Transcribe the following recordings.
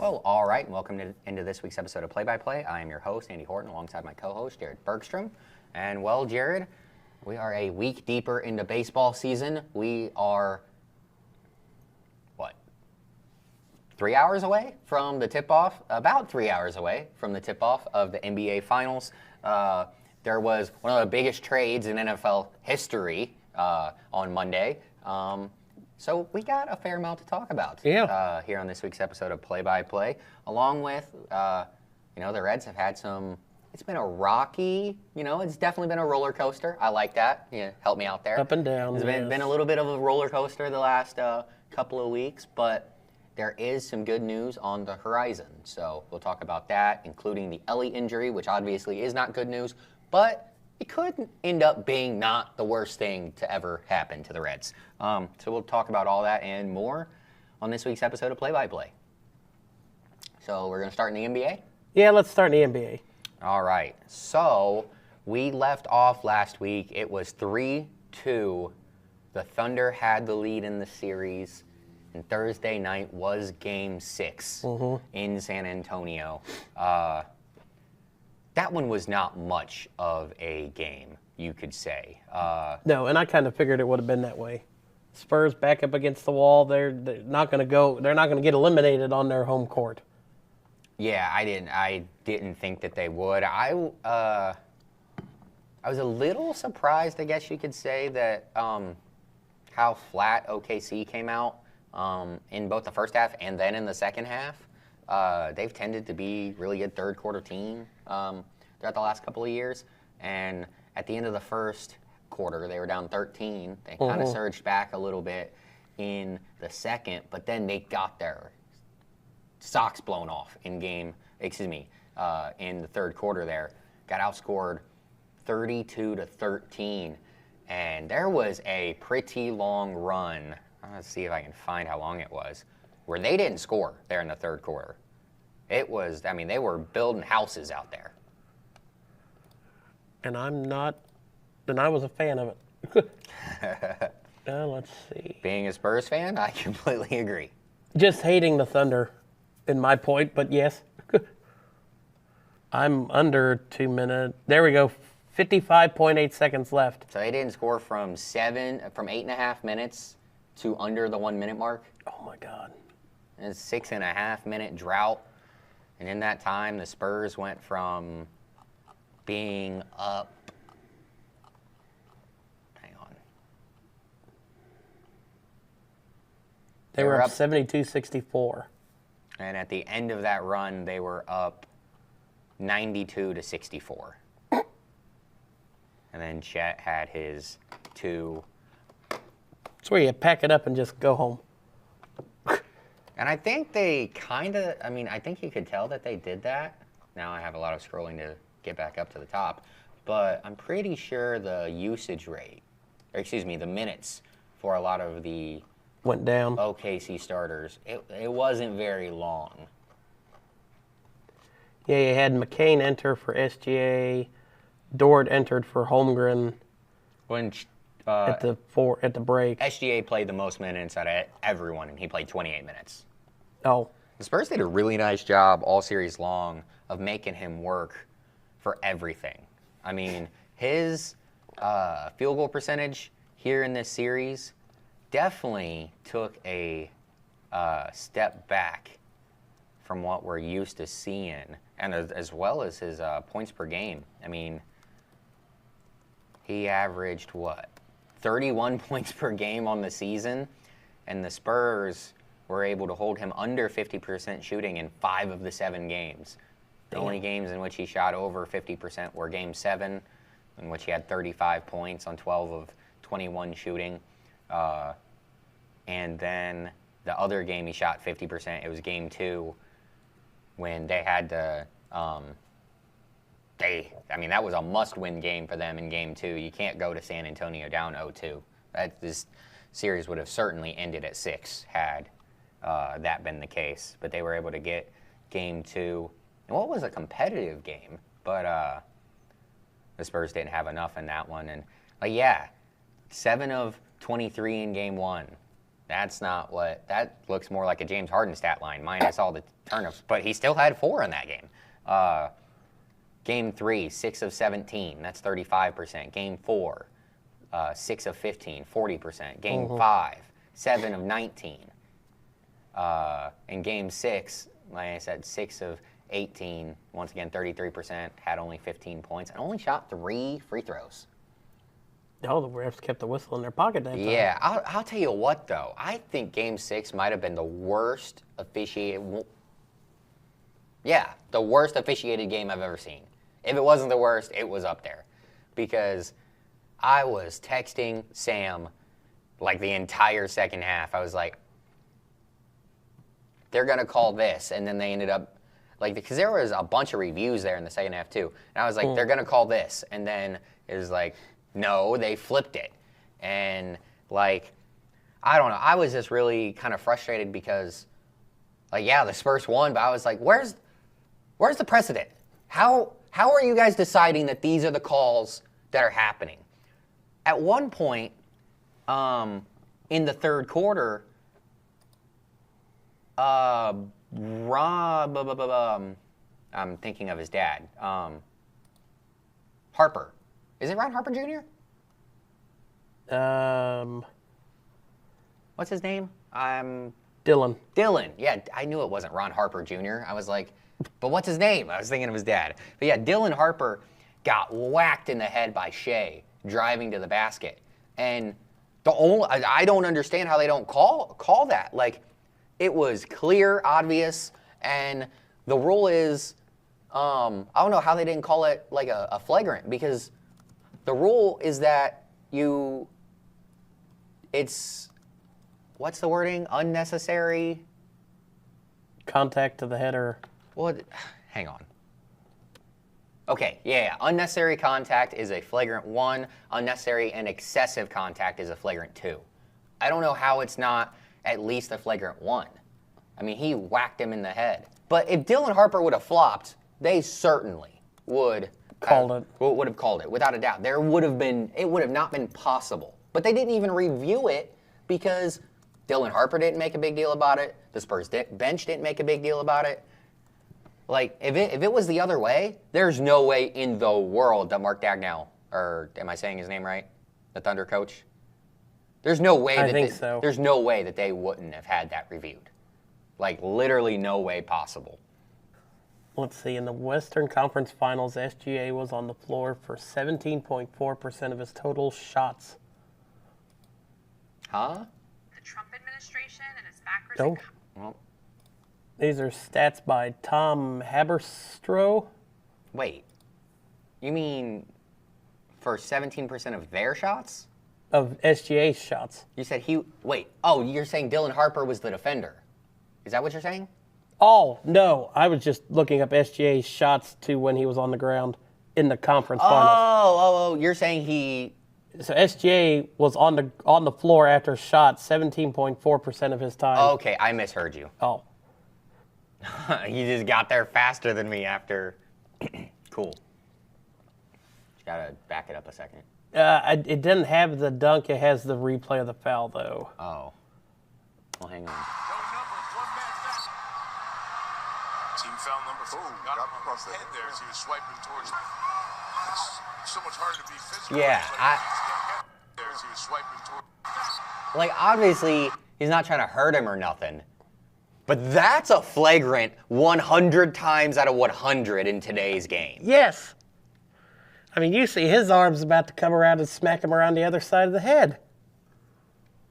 Well, all right, and welcome into this week's episode of Play by Play. I am your host, Andy Horton, alongside my co-host, Jared Bergstrom. And well, Jared, we are a week deeper into baseball season. We are, 3 hours away from the tip-off, about 3 hours away from the tip-off of the NBA Finals. There was one of the biggest trades in NFL history on Monday. So we got a fair amount to talk about here on this week's episode of Play by Play. Along with, the Reds have had it's been a rocky, it's definitely been a roller coaster. I like that. Yeah, help me out there. Up and down. It's been a little bit of a roller coaster the last couple of weeks, but there is some good news on the horizon. So we'll talk about that, including the Ellie injury, which obviously is not good news, but it could end up being not the worst thing to ever happen to the Reds. So we'll talk about all that and more on this week's episode of Play by Play. So we're going to start in the NBA? Yeah, let's start in the NBA. All right. So we left off last week. It was 3-2. The Thunder had the lead in the series. And Thursday night was Game 6 in San Antonio. That one was not much of a game, you could say. No, and I kind of figured it would have been that way. Spurs back up against the wall. They're not going to go. They're not going to get eliminated on their home court. Yeah, I didn't think that they would. I was a little surprised, I guess you could say, that how flat OKC came out. In both the first half and then in the second half. They've tended to be really good third quarter team throughout the last couple of years. And at the end of the first quarter, they were down 13. They kind of surged back a little bit in the second, but then they got their socks blown off in the third quarter there. Got outscored 32-13. And there was a pretty long run. Let's see if I can find how long it was, where they didn't score there in the third quarter. It was, they were building houses out there. And I was a fan of it. Let's see. Being a Spurs fan, I completely agree. Just hating the Thunder, in my point, but yes. I'm under 2 minutes. There we go. 55.8 seconds left. So they didn't score from 8.5 minutes to under the 1 minute mark. Oh my God. And it's 6.5 minute drought. And in that time, the Spurs went from being up. Hang on. They were up 72-64. And at the end of that run, they were up 92-64. And then Chet had his two. It's where you pack it up and just go home. And I think they I think you could tell that they did that. Now I have a lot of scrolling to get back up to the top. But I'm pretty sure the the minutes for a lot of the went down. OKC starters, it wasn't very long. Yeah, you had McCain enter for SGA. Dort entered for Holmgren. When at the break. SGA played the most minutes out of everyone, and he played 28 minutes. Oh. The Spurs did a really nice job all series long of making him work for everything. His field goal percentage here in this series definitely took a step back from what we're used to seeing, and as well as his points per game. He averaged, 31 points per game on the season, and the Spurs were able to hold him under 50% shooting in 5 of the 7 games. The only games in which he shot over 50% were Game 7, in which he had 35 points on 12 of 21 shooting. And then the other game he shot 50%, it was Game 2, when they had to that was a must-win game for them in Game 2. You can't go to San Antonio down 0-2. This series would have certainly ended at 6 had that been the case. But they were able to get Game 2. And what was a competitive game, but the Spurs didn't have enough in that one. And, 7 of 23 in Game 1. That's not what, that looks more like a James Harden stat line, minus all the turnovers. But he still had 4 in that game. Game 3, 6 of 17, that's 35%. Game 4, 6 of 15, 40%. Game 5, 7 of 19. In Game 6, like I said, 6 of 18, once again 33%, had only 15 points, and only shot 3 free throws. Oh, the refs kept the whistle in their pocket that time. Yeah, I'll tell you what, though. I think Game 6 might have been the worst officiated... Yeah, the worst officiated game I've ever seen. If it wasn't the worst, it was up there. Because I was texting Sam like the entire second half. I was like, they're going to call this. And then they ended up... like, because there was a bunch of reviews there in the second half, too. And I was like, they're going to call this. And then it was like... no, they flipped it. And, like, I don't know. I was just really kind of frustrated because, like, yeah, the Spurs won, but I was like, where's the precedent? How are you guys deciding that these are the calls that are happening? At one point in the third quarter, I'm thinking of his dad. Harper. Is it Ron Harper Jr.? What's his name? Dylan. Dylan. Yeah, I knew it wasn't Ron Harper Jr. I was like, but what's his name? I was thinking of his dad. But yeah, Dylan Harper got whacked in the head by Shea driving to the basket. And I don't understand how they don't call that. Like, it was clear, obvious, and the rule is, I don't know how they didn't call it like a flagrant, because the rule is that it's, what's the wording? Unnecessary? Contact to the head or... Well, hang on. Okay, yeah. Unnecessary contact is a flagrant 1. Unnecessary and excessive contact is a flagrant 2. I don't know how it's not at least a flagrant 1. I mean, he whacked him in the head. But if Dylan Harper would have flopped, they certainly would have called it, without a doubt. It would have not been possible. But they didn't even review it because Dylan Harper didn't make a big deal about it. The Spurs bench didn't make a big deal about it. Like, if it was the other way, there's no way in the world that Mark Dagnall, or am I saying his name right? The Thunder coach? There's no way there's no way that they wouldn't have had that reviewed. Like, literally no way possible. Let's see, in the Western Conference Finals, SGA was on the floor for 17.4% of his total shots. Huh? The Trump administration and its backers. Oh. Well, These are stats by Tom Haberstroh. wait. You mean for 17% of their shots? Of SGA's shots. You said you're saying Dylan Harper was the defender. Is that what you're saying? Oh, no. I was just looking up SGA's shots to when he was on the ground in the conference finals. Oh, you're saying So SGA was on the floor after shot 17.4% of his time. okay, I misheard you. Oh. You just got there faster than me after. Cool. Just gotta back it up a second. It didn't have the dunk. It has the replay of the foul, though. Oh. Well, hang on. Team foul number 4. Got him across the head there as he was swiping towards. It's so much harder to be physical. Yeah, There as he was swiping towards. like, obviously, he's not trying to hurt him or nothing. But that's a flagrant 100 times out of 100 in today's game. Yes. I mean, you see his arm's about to come around and smack him around the other side of the head.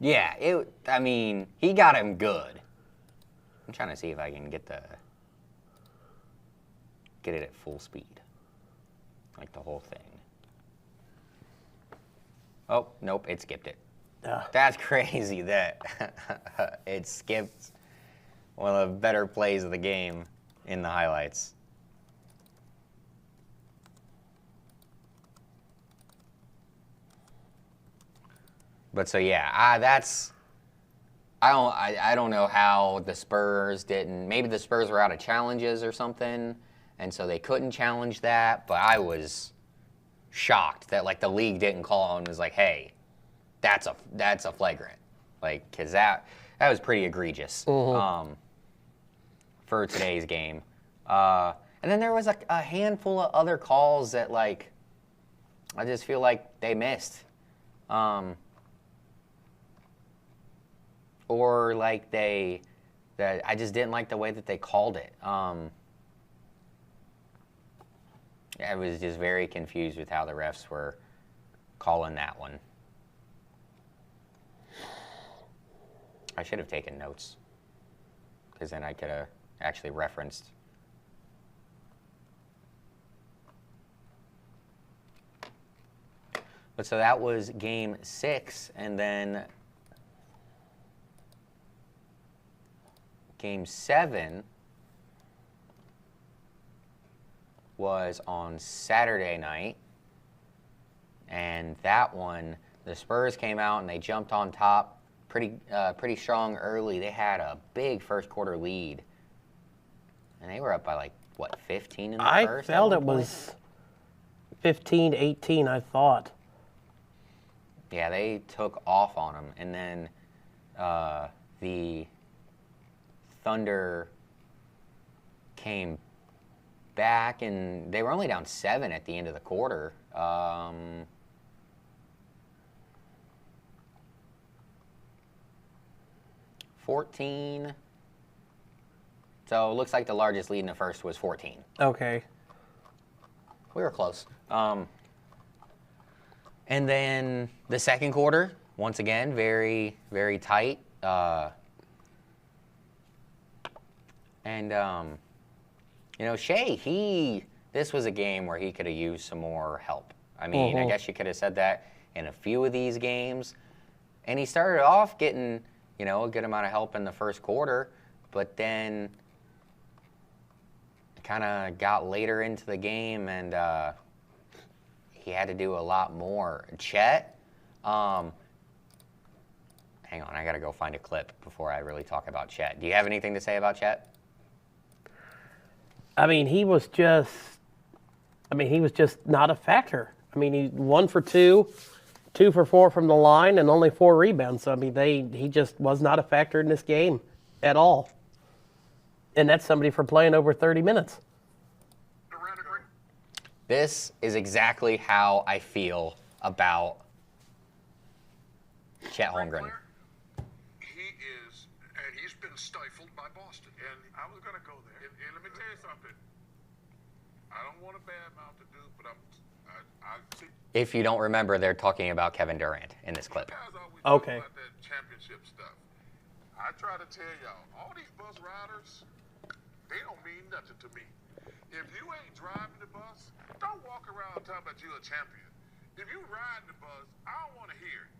Yeah, he got him good. I'm trying to see if I can get it at full speed. Like the whole thing. Oh, nope, it skipped it. That's crazy that it skipped one of the better plays of the game in the highlights. But so yeah, I don't know how the Spurs didn't. Maybe the Spurs were out of challenges or something, and so they couldn't challenge that. But I was shocked that like the league didn't call and was like, "Hey, that's a flagrant." like because that was pretty egregious for today's game. And then there was a handful of other calls that like I just feel like they missed, or like that I just didn't like the way that they called it. I was just very confused with how the refs were calling that one. I should have taken notes, because then I could have actually referenced. But so that was game 6, and then game 7 was on Saturday night, and that one, the Spurs came out and they jumped on top pretty strong early. They had a big first quarter lead, and they were up by like, what, 15 in the first? I felt it was 15-18, I thought. Yeah, they took off on them, and then the Thunder came back, and they were only down 7 at the end of the quarter. 14. So it looks like the largest lead in the first was 14. Okay. We were close. And then the second quarter, once again, very, very tight. Shea, this was a game where he could have used some more help. I mean, I guess you could have said that in a few of these games. And he started off getting, a good amount of help in the first quarter, but then kind of got later into the game, and he had to do a lot more. Chet, hang on, I got to go find a clip before I really talk about Chet. Do you have anything to say about Chet? I mean, he was just not a factor. I mean, he 1 for 2, 2 for 4 from the line, and only 4 rebounds. So, I mean, he just was not a factor in this game at all. And that's somebody for playing over 30 minutes. This is exactly how I feel about Chet Holmgren. He is, and he's been stifled by Boston. And I was going to go there. And let me tell you something. I don't want to badmouth the dude, but I see. If you don't remember, they're talking about Kevin Durant in this clip. Guys always Okay. talk about that championship stuff. I try to tell y'all, all these bus riders, they don't mean nothing to me. If you ain't driving the bus, don't walk around talking about you a champion. If you riding the bus, I don't want to hear it.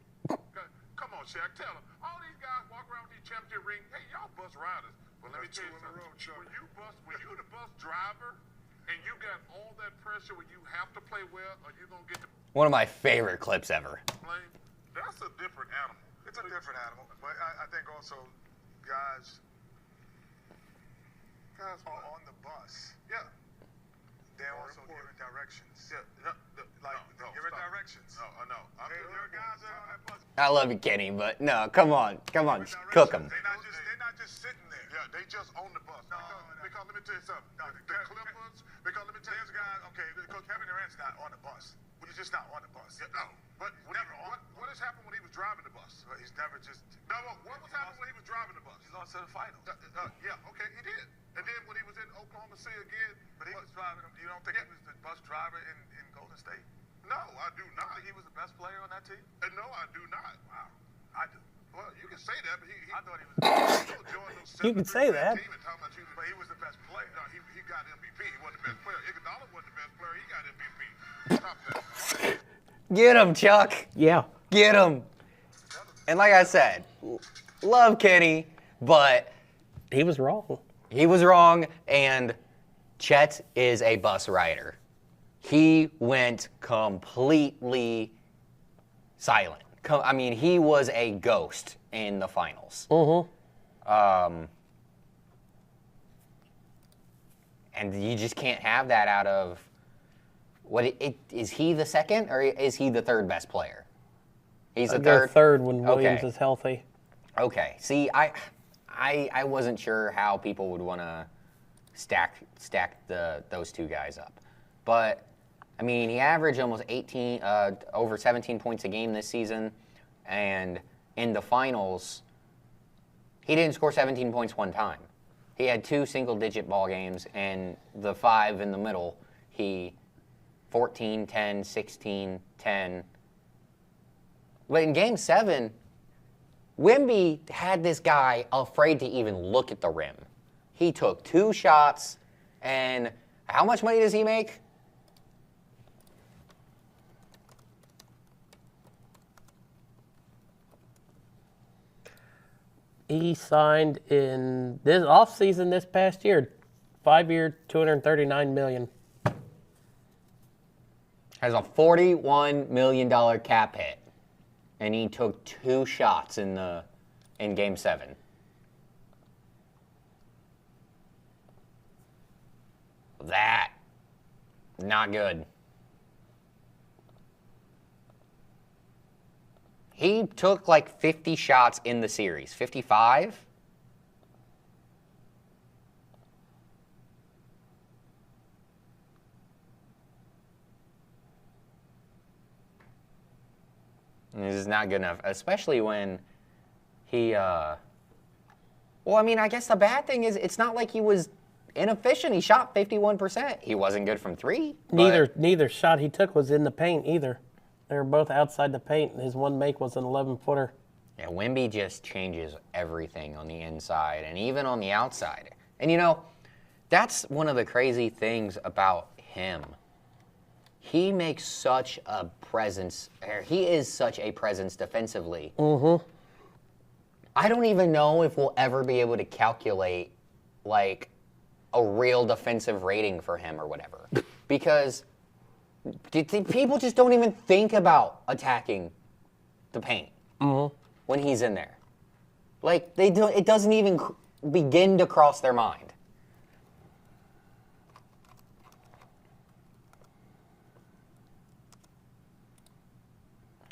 Come on, Shaq, tell them. All these guys walk around with these championship rings. Hey, y'all bus riders. But let me tell you something. When you the bus driver and you got all that pressure when you have to play well or you going to get the One of my favorite clips ever. blame, that's a different animal. It's a different animal, but I think also guys Guys, on the bus, yeah. they're also giving directions. Yeah, Giving directions. No. There are guys that are on that bus. I love you, Kenny, but no, come on, cook them. They're not just sitting there. Yeah, they just on the bus. Because let me tell you something. The Clippers, because let me tell you There's guys, because Kevin Durant's not on the bus. He's just not on the bus. Yeah, no, but what has happened when he was driving the bus? He's never just. No, what was happening when he was driving the bus? He's lost to the finals. Yeah, okay, he did. And then when he was in Oklahoma City again, But he was driving. You don't think he was the bus driver in Golden State? no, I do I not. think he was the best player on that team. And no, I do not. Wow, I do. Well, you can say that, but I thought he was. You can say that. But he was the best player. No, he got MVP. He wasn't the best player. Iguodala wasn't the best player. He got MVP. Stop that. Get him, Chuck. Yeah. Get him. And like I said, love Kenny, but He was wrong. he was wrong, and Chet is a bus rider. He went completely silent. I mean, he was a ghost in the finals. And you just can't have that out of is he the second or is he the third best player? He's the Go third. third when Williams Okay. is healthy. Okay. See, I wasn't sure how people would want to stack those two guys up, but I mean, he averaged almost over 17 points a game this season, and in the finals, he didn't score 17 points one time. He had 2 single-digit ball games, and the 5 in the middle, he 14, 10, 16, 10. But in Game 7, Wemby had this guy afraid to even look at the rim. He took 2 shots, and how much money does he make? He signed in this offseason this past year, 5-year, $239 million. Has a $41 million cap hit, and he took 2 shots in Game 7. That, not good. He took like 50 shots in the series. 55? This is not good enough, especially when he, well, I mean, I guess the bad thing is it's not like he was inefficient. He shot 51%. He wasn't good from 3. Neither shot he took was in the paint either. They were both outside the paint. His one make was an 11-footer. Yeah, Wemby just changes everything on the inside and even on the outside. And, you know, that's one of the crazy things about him. He makes such a presence. He is such a presence defensively. Mm-hmm. I don't even know if we'll ever be able to calculate, like, a real defensive rating for him or whatever. Because people just don't even think about attacking the paint when he's in there. Like, it doesn't even begin to cross their mind.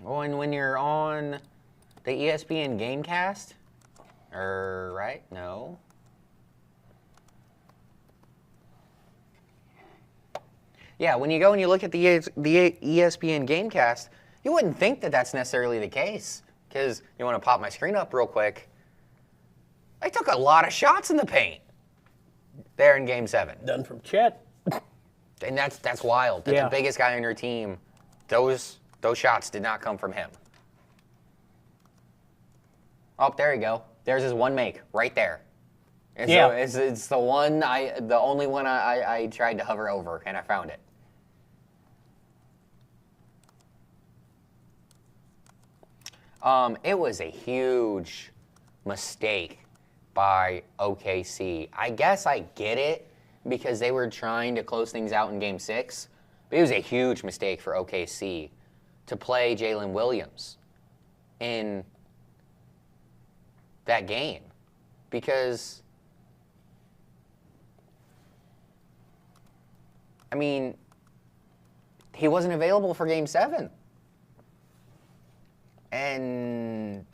Oh, and when you're on the ESPN Gamecast, right? No. Yeah, when you go and you look at the ESPN Gamecast, you wouldn't think that that's necessarily the case. Because you want to pop my screen up real quick. They took a lot of shots in the paint there in Game 7. Done from Chet. And that's wild. That's the biggest guy on your team. Those shots did not come from him. Oh, there you go. There's his one make right there. It's the only one I tried to hover over, and I found it. It was a huge mistake by OKC. I guess I get it because they were trying to close things out in Game 6, but it was a huge mistake for OKC to play Jalen Williams in that game because, I mean, he wasn't available for Game 7. And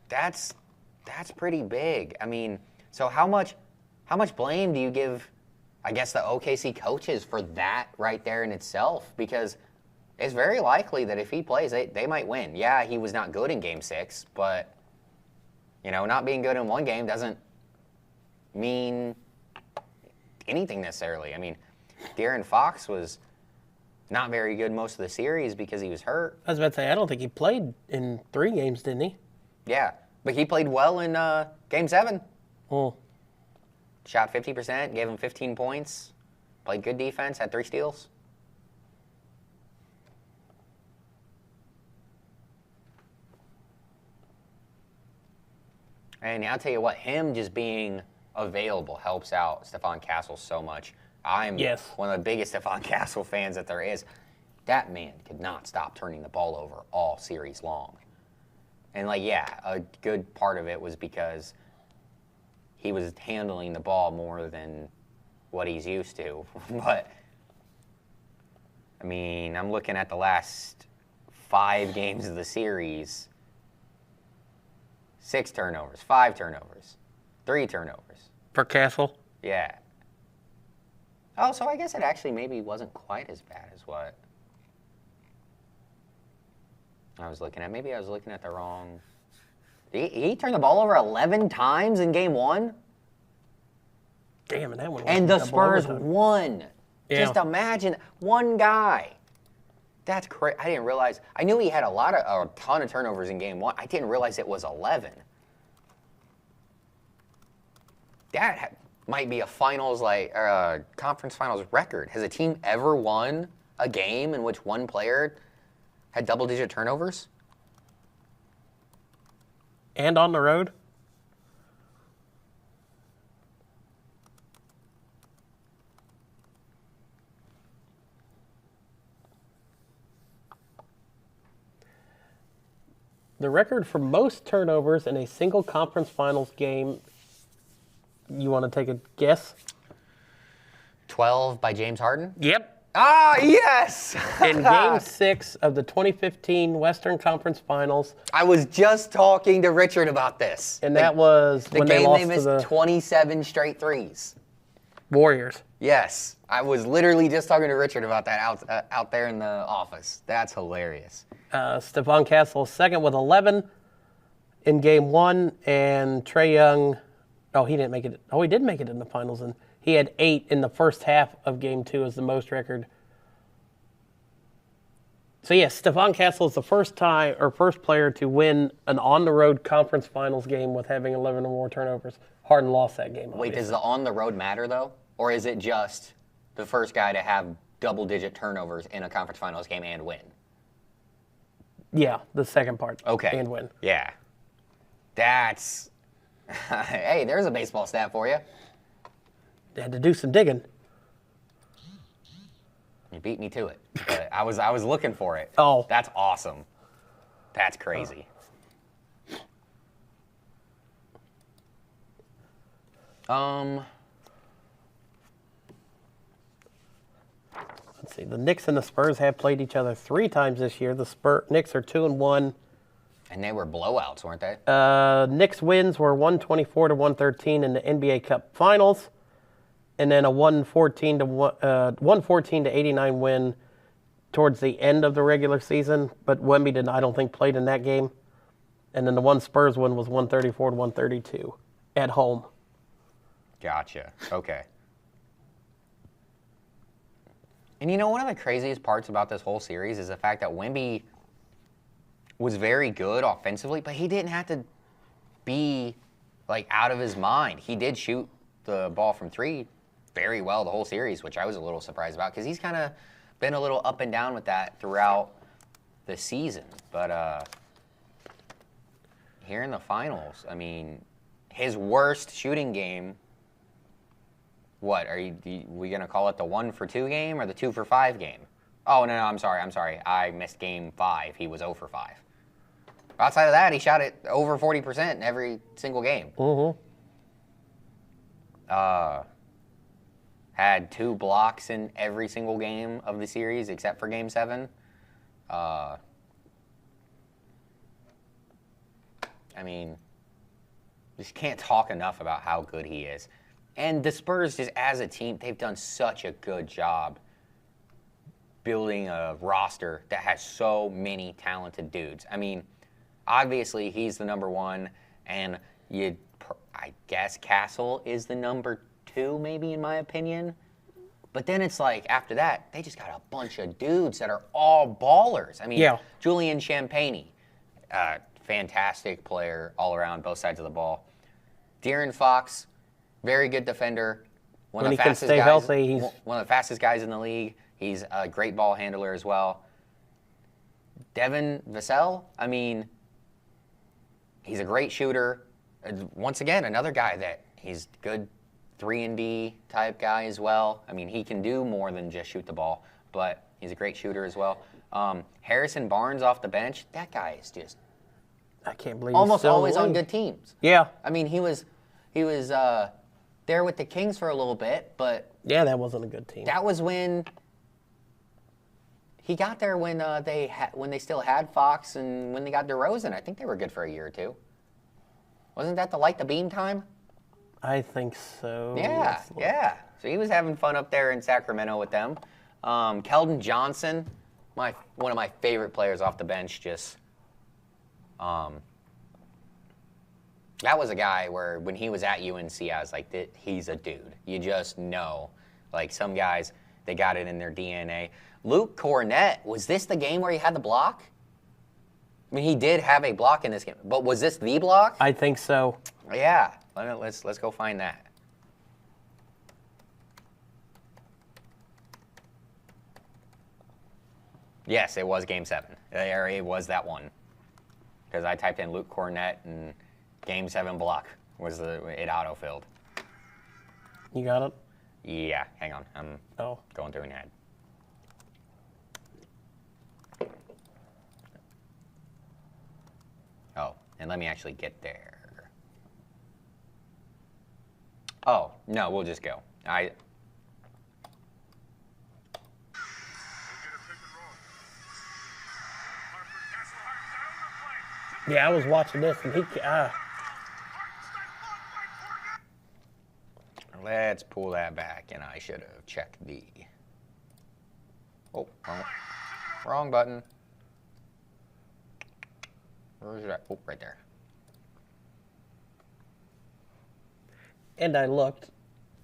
that's pretty big. I mean, so how much blame do you give, I guess, the OKC coaches for that right there in itself? Because it's very likely that if he plays, they might win. Yeah, he was not good in Game 6, but, you know, not being good in one game doesn't mean anything necessarily. I mean, De'Aaron Fox was not very good most of the series because he was hurt. I was about to say, I don't think he played in 3 games, didn't he? Yeah, but he played well in Game 7. Oh. Shot 50%, gave him 15 points, played good defense, had 3 steals. And I'll tell you what, him just being available helps out Stephon Castle so much. I'm one of the biggest Stephon Castle fans that there is. That man could not stop turning the ball over all series long. And, like, yeah, a good part of it was because he was handling the ball more than what he's used to. But, I mean, I'm looking at the last 5 games of the series. 6 turnovers, 5 turnovers, 3 turnovers. For Castle. Yeah. Oh, so I guess it actually maybe wasn't quite as bad as what I was looking at. Maybe I was looking at the wrong. He turned the ball over 11 times in game 1? Damn, and that one. And the Spurs overtime. won. Yeah. Just imagine one guy. That's crazy. I didn't realize. I knew he had a ton of turnovers in game 1. I didn't realize it was 11. That might be a conference finals record. Has a team ever won a game in which one player had double-digit turnovers? And on the road. The record for most turnovers in a single conference finals game, you want to take a guess? 12 by James Harden? Yep. Ah, yes! In Game 6 of the 2015 Western Conference Finals. I was just talking to Richard about this. And that was the when game they lost they to missed the 27 straight threes. Warriors. Yes, I was literally just talking to Richard about that out there in the office. That's hilarious. Stephon Castle second with 11 in Game 1, and Trae Young, he didn't make it. Oh, he did make it in the finals, and he had 8 in the first half of Game 2 as the most record. So yes, Stephon Castle is the first player to win an on-the-road conference finals game with having 11 or more turnovers. Harden lost that game. Wait, obviously. does the on the road matter though, or is it just the first guy to have double-digit turnovers in a conference finals game and win? Yeah, the second part. Okay. And win. Yeah. That's. Hey, there's a baseball stat for you. They had to do some digging. You beat me to it. But I was looking for it. Oh. That's awesome. That's crazy. Let's see. The Knicks and the Spurs have played each other 3 times this year. The Knicks are 2-1. And they were blowouts, weren't they? Knicks wins were 124 to 113 in the NBA Cup Finals, and then a 114 to 89 win towards the end of the regular season. But Wemby I don't think, played in that game. And then the one Spurs win was 134 to 132 at home. Gotcha. Okay. And you know, one of the craziest parts about this whole series is the fact that Wemby was very good offensively, but he didn't have to be out of his mind. He did shoot the ball from 3 very well the whole series, which I was a little surprised about because he's kind of been a little up and down with that throughout the season. But here in the finals, I mean, his worst shooting game. What are we gonna call it, the 1-for-2 game or the 2-for-5 game? Oh no, I'm sorry. I missed game 5. He was 0 for 5. Outside of that, he shot it over 40% in every single game. Mm-hmm. Had 2 blocks in every single game of the series except for game 7. I mean, just can't talk enough about how good he is. And the Spurs, just as a team, they've done such a good job building a roster that has so many talented dudes. I mean, obviously he's the number 1, and I guess Castle is the number 2, maybe, in my opinion. But then it's after that, they just got a bunch of dudes that are all ballers. I mean, yeah. Julian Champagnie, fantastic player all around, both sides of the ball. De'Aaron Fox, very good defender. One of the fastest guys in the league. He's a great ball handler as well. Devin Vassell, I mean, he's a great shooter. Once again, another guy that he's good 3-and-D type guy as well. I mean, he can do more than just shoot the ball, but he's a great shooter as well. Harrison Barnes off the bench, that guy is just I can't believe almost he's still always in the on league. good teams. Yeah. I mean, he was there with the Kings for a little bit, but Yeah, that wasn't a good team. that was when he got there when they still had Fox and when they got DeRozan. I think they were good for a year or 2. Wasn't that the light the beam time? I think so. Yeah, Let's look. yeah. So he was having fun up there in Sacramento with them. Keldon Johnson, one of my favorite players off the bench. That was a guy where when he was at UNC, I was like, he's a dude. You just know. Like some guys, they got it in their DNA. Luke Cornett, was this the game where he had the block? I mean, he did have a block in this game, but was this the block? I think so. Yeah. Let's go find that. Yes, it was Game 7. It was that one. Because I typed in Luke Cornett and Game 7 block was it autofilled. You got it? Yeah, hang on. I'm going through an ad. Oh, and let me actually get there. Oh, no, we'll just go. Yeah, I was watching this, and Let's pull that back, and I should have checked the... Oh, wrong button. Where's that? Oh, right there. And I looked.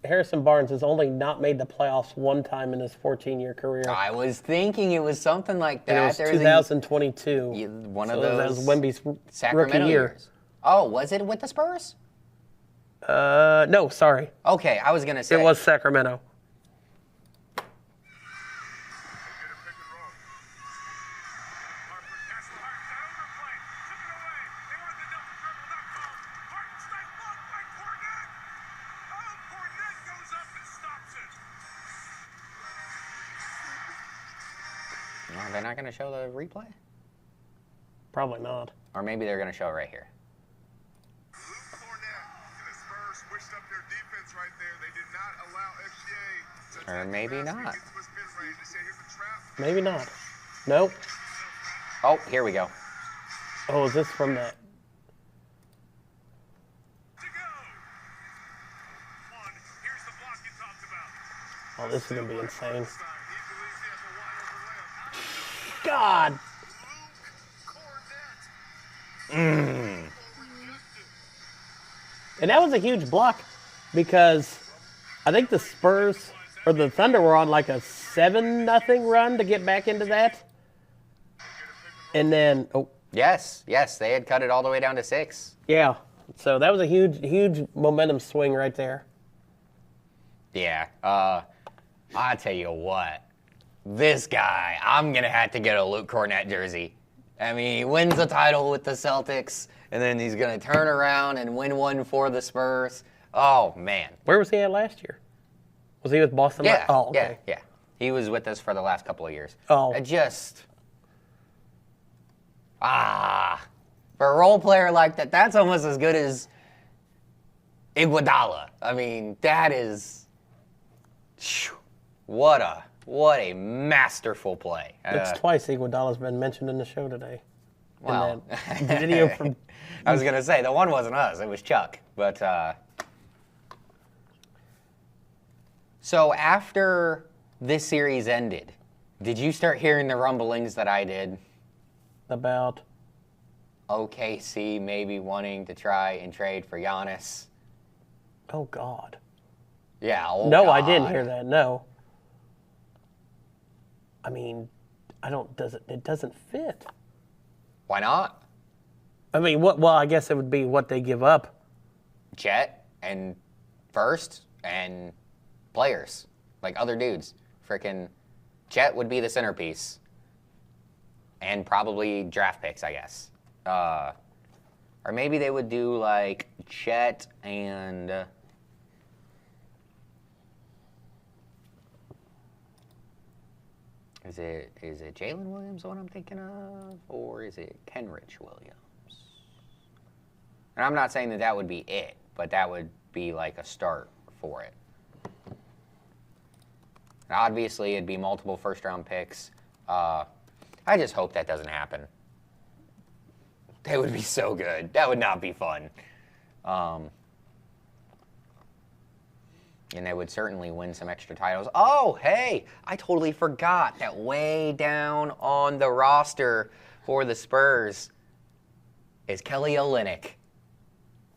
Harrison Barnes has only not made the playoffs one time in his 14-year career. I was thinking it was something like that. And it was 2022. One of That those was Wemby's Sacramento rookie year. years. Oh, was it with the Spurs? No, sorry. Okay, I was going to say. It was Sacramento. No, they're not going to show the replay? Probably not. Or maybe they're going to show it right here. Luke Cornett and the Spurs switched up their defense right there. They did not allow SGA to Or maybe not. get to his mid-range. They say, here's a trap. Maybe not. Nope. Oh, here we go. Oh, is this from that? To go. One. Here's the block you talked about. Oh, this is going to be insane. He believes he has a wide open layup. God. And that was a huge block because I think the Spurs or the Thunder were on like a 7-0 run to get back into that. And then, Yes, they had cut it all the way down to 6. yeah. So that was a huge momentum swing right there. Yeah. I tell you what. This guy, I'm going to have to get a Luke Cornett jersey. I mean, he wins the title with the Celtics, and then he's going to turn around and win one for the Spurs. Oh, man. Where was he at last year? Was he with Boston? Yeah. Oh, okay. Yeah. He was with us for the last couple of years. Oh. For a role player like that, that's almost as good as Iguodala. I mean, that is, what a masterful play. It's twice Iguodala's been mentioned in the show today. Wow. And that video from I was going to say, the one wasn't us, it was Chuck. But, so after this series ended, did you start hearing the rumblings that I did? about OKC maybe wanting to try and trade for Giannis. oh God. Yeah. No, I God. didn't hear that. No. I mean, it doesn't fit. Why not? I mean, well, I guess it would be what they give up. Chet and first and players, like other dudes. Frickin' Chet would be the centerpiece. And probably draft picks, I guess. Or maybe they would do like Chet and is it Jalen Williams the one I'm thinking of, or is it Kenrich Williams? And I'm not saying that would be it, but that would be like a start for it. Obviously, it'd be multiple first-round picks. I just hope that doesn't happen. That would be so good. That would not be fun. And they would certainly win some extra titles. Oh, hey, I totally forgot that way down on the roster for the Spurs is Kelly Olynyk.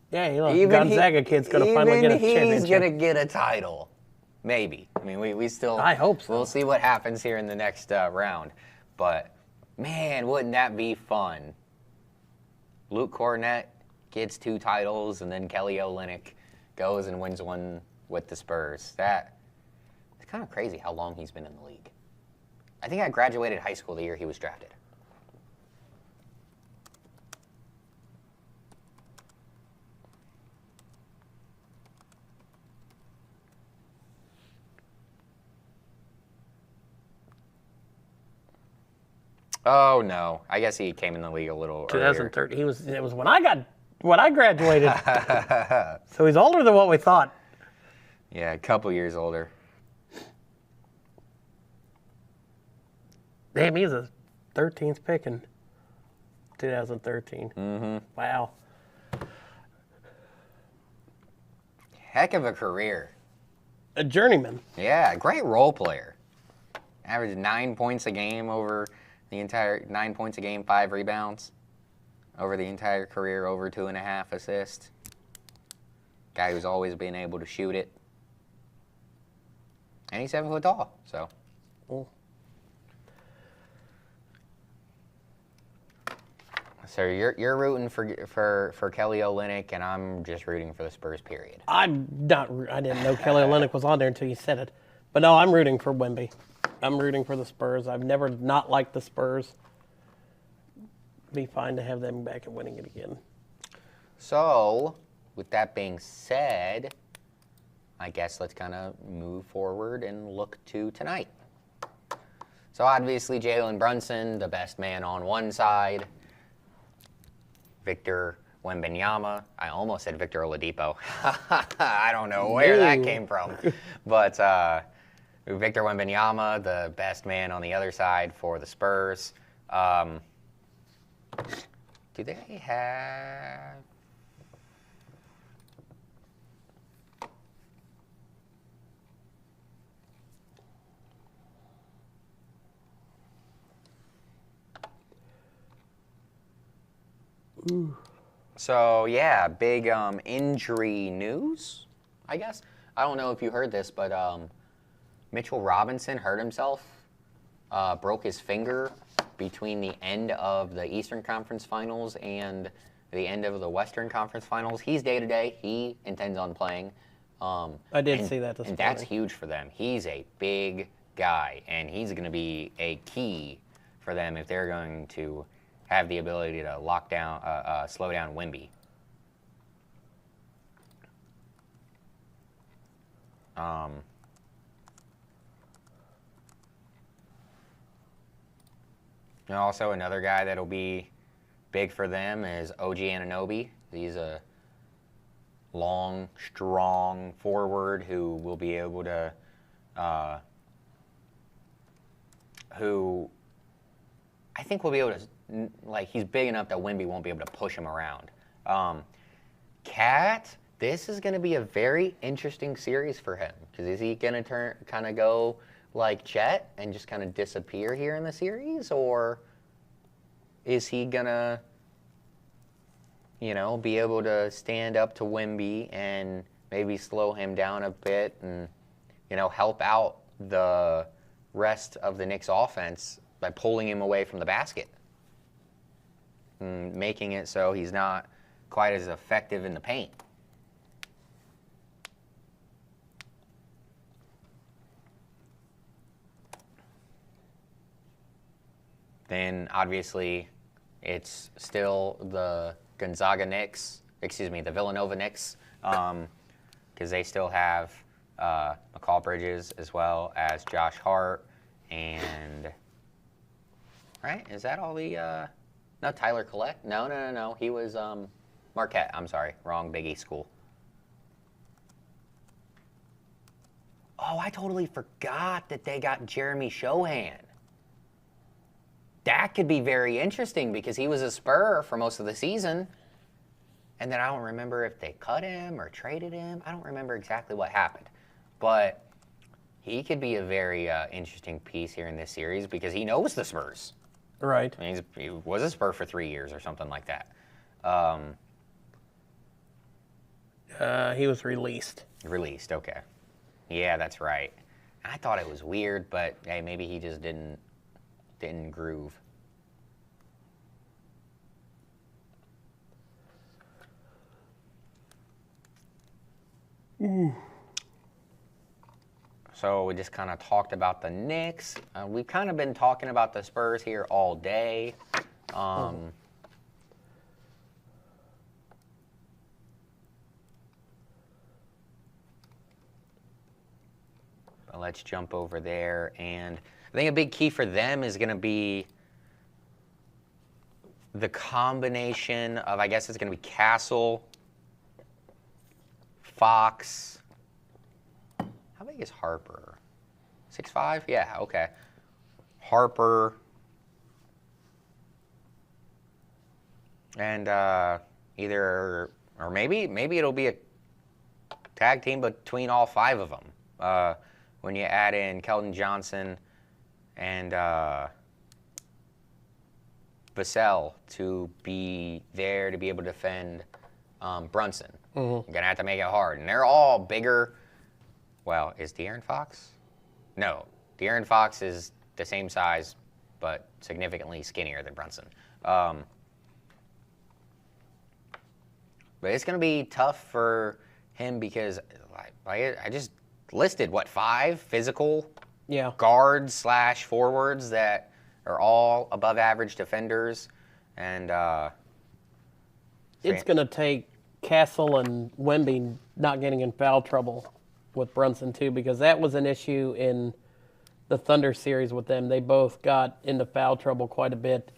Yeah, look, Gonzaga kid's going to finally get a championship. He's going to get a title. Maybe. I mean, we still... I hope so. We'll see what happens here in the next round. But, man, wouldn't that be fun? Luke Cornett gets 2 titles, and then Kelly Olynyk goes and wins one with the Spurs. It's kind of crazy how long he's been in the league. I think I graduated high school the year he was drafted. Oh no! I guess he came in the league a little earlier. 2013. It was when I graduated. So he's older than what we thought. Yeah, a couple years older. Damn, he's a 13th pick in 2013. Mm-hmm. Wow. Heck of a career. A journeyman. Yeah, great role player. Averaged 9 points a game over the entire 9 points a game, 5 rebounds over the entire career, over 2.5 assists. Guy who's always been able to shoot it. And he's 7 foot tall, so. Oh. So you're rooting for Kelly Olynyk, and I'm just rooting for the Spurs. Period. I didn't know Kelly Olynyk was on there until you said it, but no, I'm rooting for Wemby. I'm rooting for the Spurs. I've never not liked the Spurs. Be fine to have them back and winning it again. So, with that being said, I guess let's kind of move forward and look to tonight. So obviously Jalen Brunson, the best man on one side. Victor Wembanyama. I almost said Victor Oladipo. I don't know where that came from. But Victor Wembanyama, the best man on the other side for the Spurs. Do they have... Ooh. So, yeah, big injury news, I guess. I don't know if you heard this, but Mitchell Robinson hurt himself, broke his finger between the end of the Eastern Conference Finals and the end of the Western Conference Finals. He's day-to-day. He intends on playing. I did see that this morning. And that's huge for them. He's a big guy, and he's going to be a key for them if they're going to have the ability to lock down, slow down Wemby. And also another guy that'll be big for them is OG Anunoby. He's a long, strong forward who will be able to, who I think will be able to, like, he's big enough that Wemby won't be able to push him around. Cat, this is going to be a very interesting series for him, because is he going to kind of go like Chet and just kind of disappear here in the series, or is he going to, you know, be able to stand up to Wemby and maybe slow him down a bit and, you know, help out the rest of the Knicks offense by pulling him away from the basket and making it so he's not quite as effective in the paint. Then, obviously, it's still the Gonzaga Knicks, the Villanova Knicks, because they still have McCall Bridges as well as Josh Hart and, right? Is that all the, no, Tyler Collette? No. He was Marquette. I'm sorry. Wrong Big East school. Oh, I totally forgot that they got Jeremy Shohan. That could be very interesting because he was a Spur for most of the season. and then I don't remember if they cut him or traded him. I don't remember exactly what happened. But he could be a very interesting piece here in this series because he knows the Spurs. Right. I mean, he was a Spur for 3 years or something like that. He was released. Released, okay. Yeah, that's right. I thought it was weird, but hey, maybe he just didn't groove. Ooh. So we just kind of talked about the Knicks. We've kind of been talking about the Spurs here all day. But let's jump over there. And I think a big key for them is going to be the combination of, I guess it's going to be Castle, Fox. How big is Harper? 6'5"? Yeah, okay. Harper. And either, or maybe it'll be a tag team between all 5 of them. When you add in Keldon Johnson and Vassell to be there to be able to defend Brunson. You're going to have to make it hard. And they're all bigger. Well, is De'Aaron Fox? No. De'Aaron Fox is the same size, but significantly skinnier than Brunson. But it's going to be tough for him because I just listed, 5 physical guards / forwards that are all above average defenders. And it's going to take Castle and Wemby not getting in foul trouble with Brunson too, because that was an issue in the Thunder series with them. They both got into foul trouble quite a bit.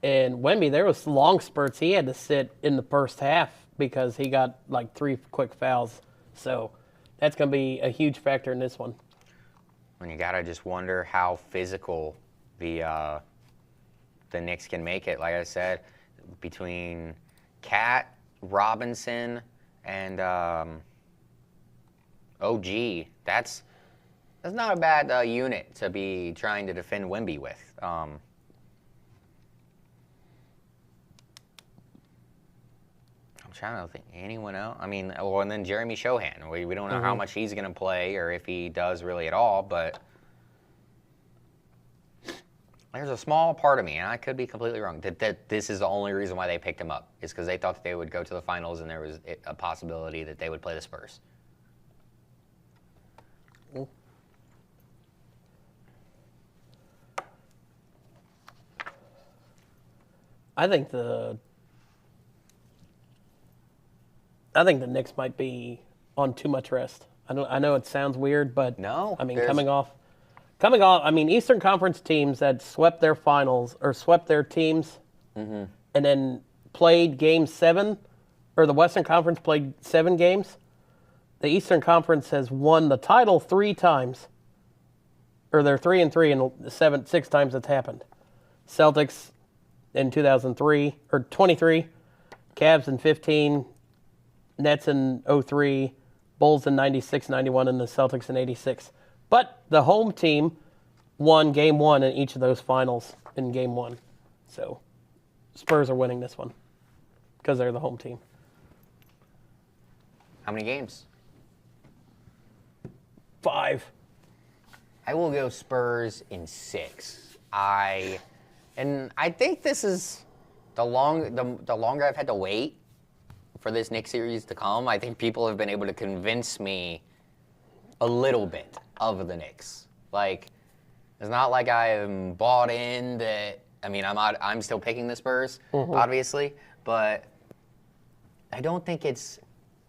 And Wemby, there was long spurts he had to sit in the first half because he got like 3 quick fouls. So that's going to be a huge factor in this one. And you got to just wonder how physical the Knicks can make it. Like I said, between Cat, Robinson, and OG, that's not a bad unit to be trying to defend Wemby with. I'm trying to think anyone else. I mean, well, and then Jeremy Shohan. We don't know how much he's going to play or if he does really at all, but there's a small part of me, and I could be completely wrong, that this is the only reason why they picked him up, is because they thought that they would go to the finals and there was a possibility that they would play the Spurs. I think the Knicks might be on too much rest. I know it sounds weird, but No, I mean there's- coming off. I mean Eastern Conference teams that swept their finals or swept their teams, and then played Game 7, or the Western Conference played 7 games. The Eastern Conference has won the title 3 times, or they're 3-3, and 6 times it's happened. Celtics in 2003 or 23, Cavs in 15, Nets in 03, Bulls in 96, 91, and the Celtics in 86. But the home team won Game 1 in each of those finals in Game 1. So Spurs are winning this one because they're the home team. How many games? 5. I will go Spurs in 6. I think this is the longer I've had to wait for this Knicks series to come. I think people have been able to convince me a little bit of the Knicks. Like, it's not like I am bought in that. I mean, I'm still picking the Spurs, obviously, but I don't think it's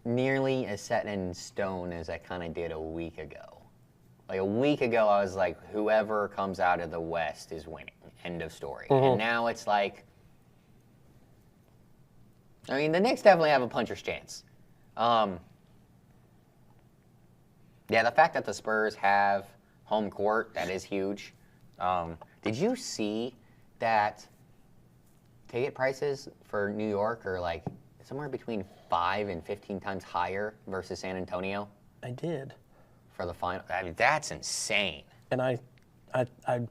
nearly as set in stone as I kind of did a week ago. Like a week ago, I was like, whoever comes out of the West is winning. End of story. And now it's like, I mean, the Knicks definitely have a puncher's chance. Yeah, the fact that the Spurs have home court, that is huge. Did you see that ticket prices for New York are like somewhere between 5 and 15 times higher versus San Antonio I did. for the final. I mean, that's insane. And I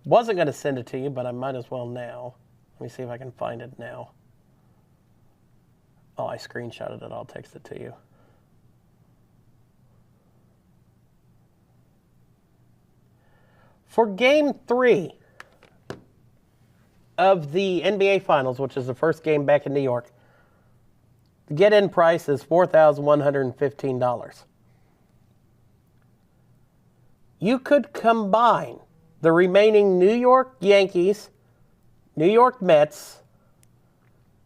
wasn't going to send it to you, but I might as well now. Let me see if I can find it now. Oh, I screenshotted it. I'll text it to you. For Game 3 of the NBA Finals, which is the first game back in New York, the get-in price is $4,115. You could combine the remaining New York Yankees, New York Mets,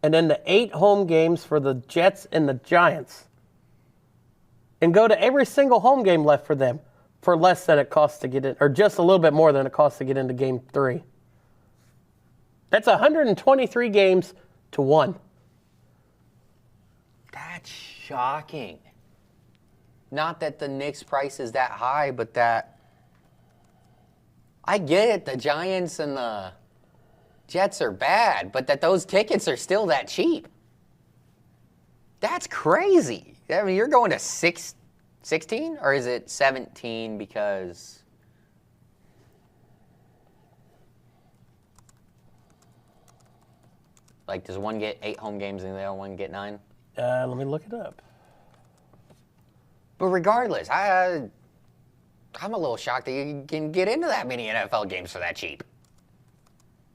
and then the 8 home games for the Jets and the Giants, and go to every single home game left for them for less than it costs to get in, or just a little bit more than it costs to get into Game 3. That's 123 games to 1. That's shocking. Not that the Knicks price is that high, but that I get it. The Giants and the Jets are bad, but that those tickets are still that cheap. That's crazy. I mean, you're going to 16, or is it 17 because... Like, does one get 8 home games and the other one get 9? Let me look it up. But regardless, I'm a little shocked that you can get into that many NFL games for that cheap.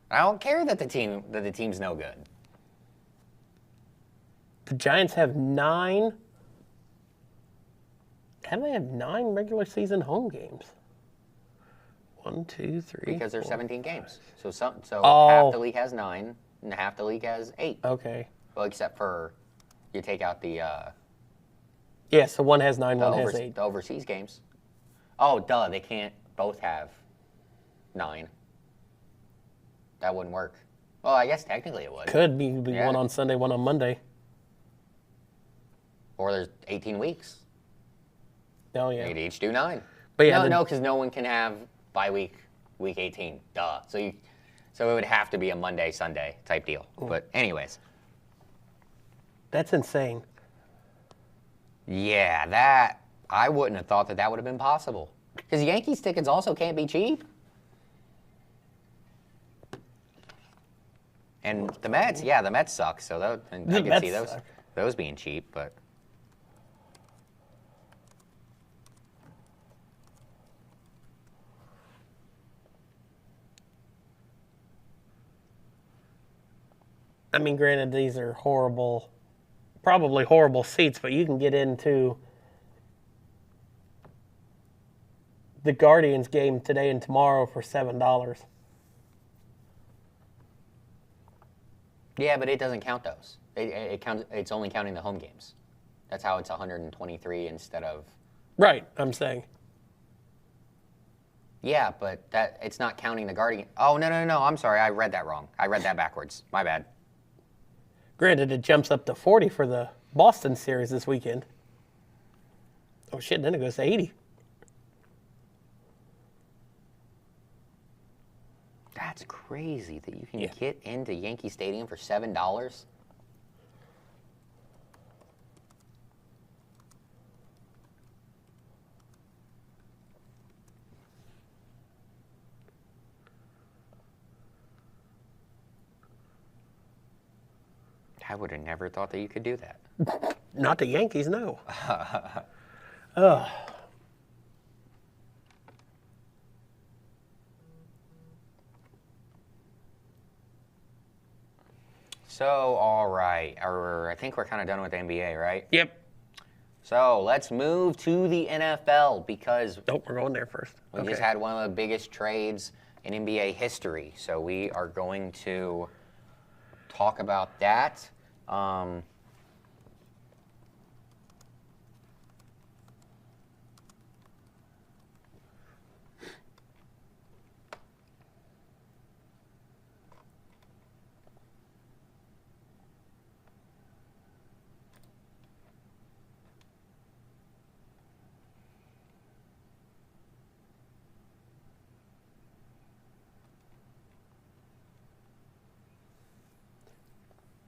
I don't care that the team's no good. The Giants have 9. How do they have 9 regular season home games? 1, 2, 3. Because there's 4. 17 games. So Oh. half the league has 9 and half the league has 8. Okay. Well, except for you take out the Yeah, so one has 9, one has 8. the overseas games. Oh, duh, they can't both have 9. That wouldn't work. Well, I guess technically it would. Could be Yeah. one on Sunday, one on Monday. Or there's 18 weeks. Oh, yeah. They'd each do 9. But yeah, No, because no one can have bye week 18. Duh. So it would have to be a Monday, Sunday type deal. But anyways, That's insane. yeah, that I wouldn't have thought that would have been possible. Because Yankees tickets also can't be cheap. And the Mets, yeah, the Mets suck. So I could Mets see suck. those being cheap, but. I mean, granted, these are horrible, probably horrible seats, but you can get into the Guardians game today and tomorrow for $7. Yeah, but it doesn't count those. It counts. It's only counting the home games. That's how it's 123 instead of. Right, I'm saying. Yeah, but it's not counting the Guardian. Oh no. I'm sorry. I read that wrong. I read that backwards. My bad. Granted, it jumps up to 40 for the Boston series this weekend. Oh shit, then it goes to 80. That's crazy that you can get into Yankee Stadium for $7. I would have never thought that you could do that. Not the Yankees, no. So, all right. I think we're kind of done with the NBA, right? Yep. So, let's move to the NFL because Nope, we're going there first. we just had one of the biggest trades in NBA history. So, we are going to talk about that.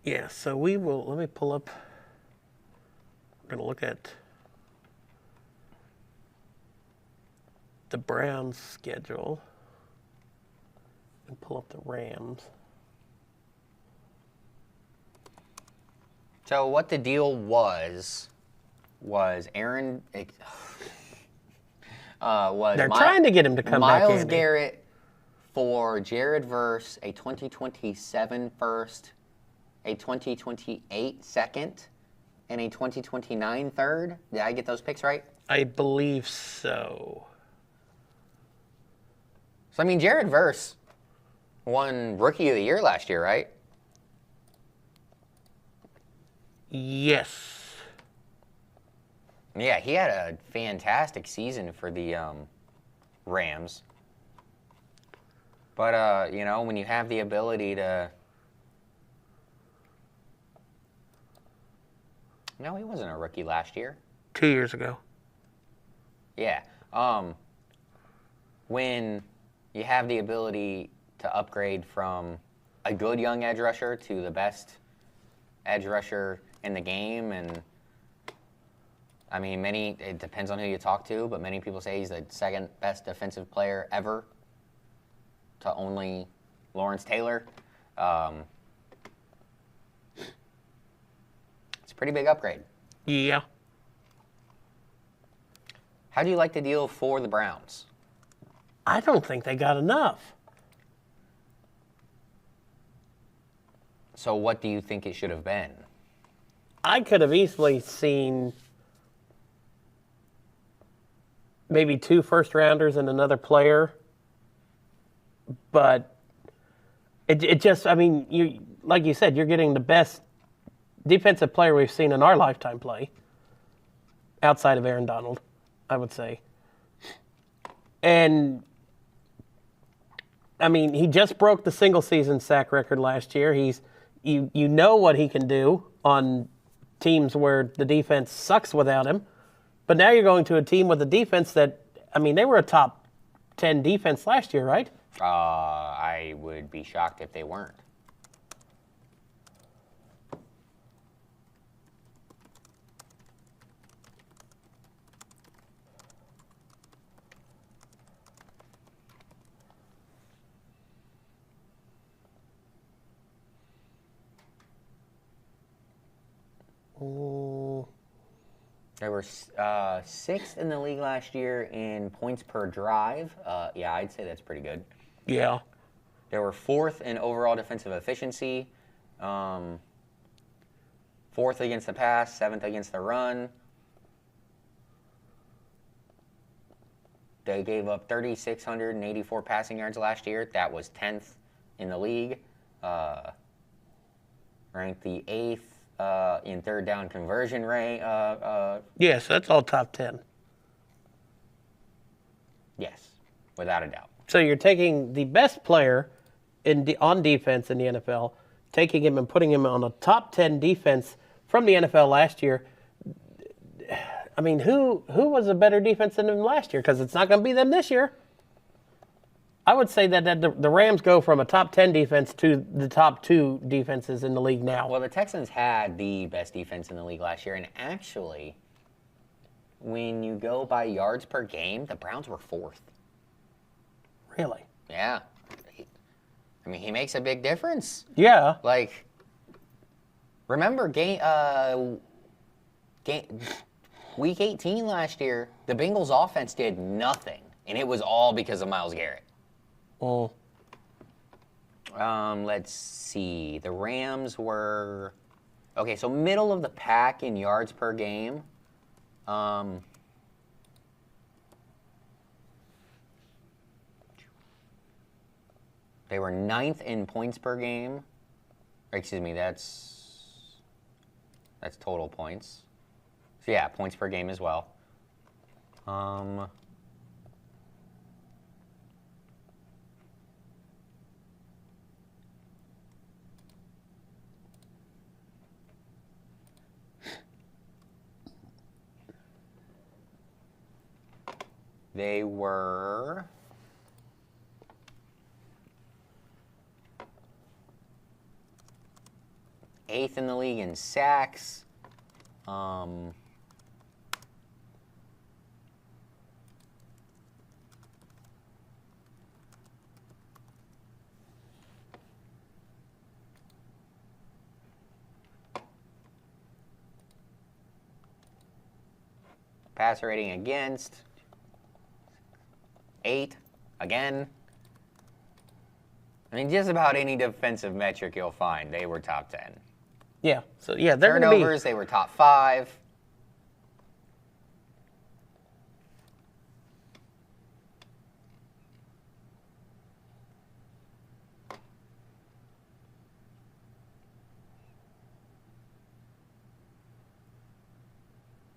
Yeah, so we will, let me pull up We're going to look at the Browns' schedule and pull up the Rams. So what the deal was Aaron was They're trying to get him to come back, Myles Andy. Garrett for Jared Verse, a 2027 first, a 2028 second, and a 2029 third. Did I get those picks right? I believe so. So, I mean, Jared Verse won Rookie of the Year last year, right? Yes. Yeah, he had a fantastic season for the Rams. But, when you have the ability to... No, he wasn't a rookie last year. 2 years ago. Yeah. When you have the ability to upgrade from a good young edge rusher to the best edge rusher in the game, and I mean, it depends on who you talk to, but many people say he's the second best defensive player ever to only Lawrence Taylor. It's a pretty big upgrade. Yeah. How do you like the deal for the Browns? I don't think they got enough. So what do you think it should have been? I could have easily seen maybe 2 first-rounders and another player. But it just, I mean, like you said, you're getting the best defensive player we've seen in our lifetime play, outside of Aaron Donald, I would say. And, I mean, he just broke the single-season sack record last year. You know what he can do on teams where the defense sucks without him. But now you're going to a team with a defense that, I mean, they were a top 10 defense last year, right? I would be shocked if they weren't. They were 6th in the league last year in points per drive. Yeah, I'd say that's pretty good. Yeah. They were 4th in overall defensive efficiency, 4th against the pass, 7th against the run. They gave up 3,684 passing yards last year. That was 10th in the league. Ranked the 8th in third down conversion rate. Yes, that's all top 10. Yes, without a doubt. So you're taking the best player on defense in the NFL, taking him and putting him on a top 10 defense from the NFL last year. I mean, who was a better defense than them last year? Because it's not going to be them this year. I would say that the Rams go from a top 10 defense to the top 2 defenses in the league now. Well, the Texans had the best defense in the league last year, and actually, when you go by yards per game, the Browns were 4th. Really? Yeah. I mean, he makes a big difference. Yeah. Like, remember week 18 last year, the Bengals offense did nothing, and it was all because of Myles Garrett. Oh. Let's see. The Rams were... Okay, so middle of the pack in yards per game. They were 9th in points per game. Or, excuse me, that's total points. So yeah, points per game as well. They were... eighth in the league in sacks. Passer rating against, 8 again. I mean, just about any defensive metric you'll find, they were top 10. Yeah. So yeah, they're going to be. Turnovers, they were top 5.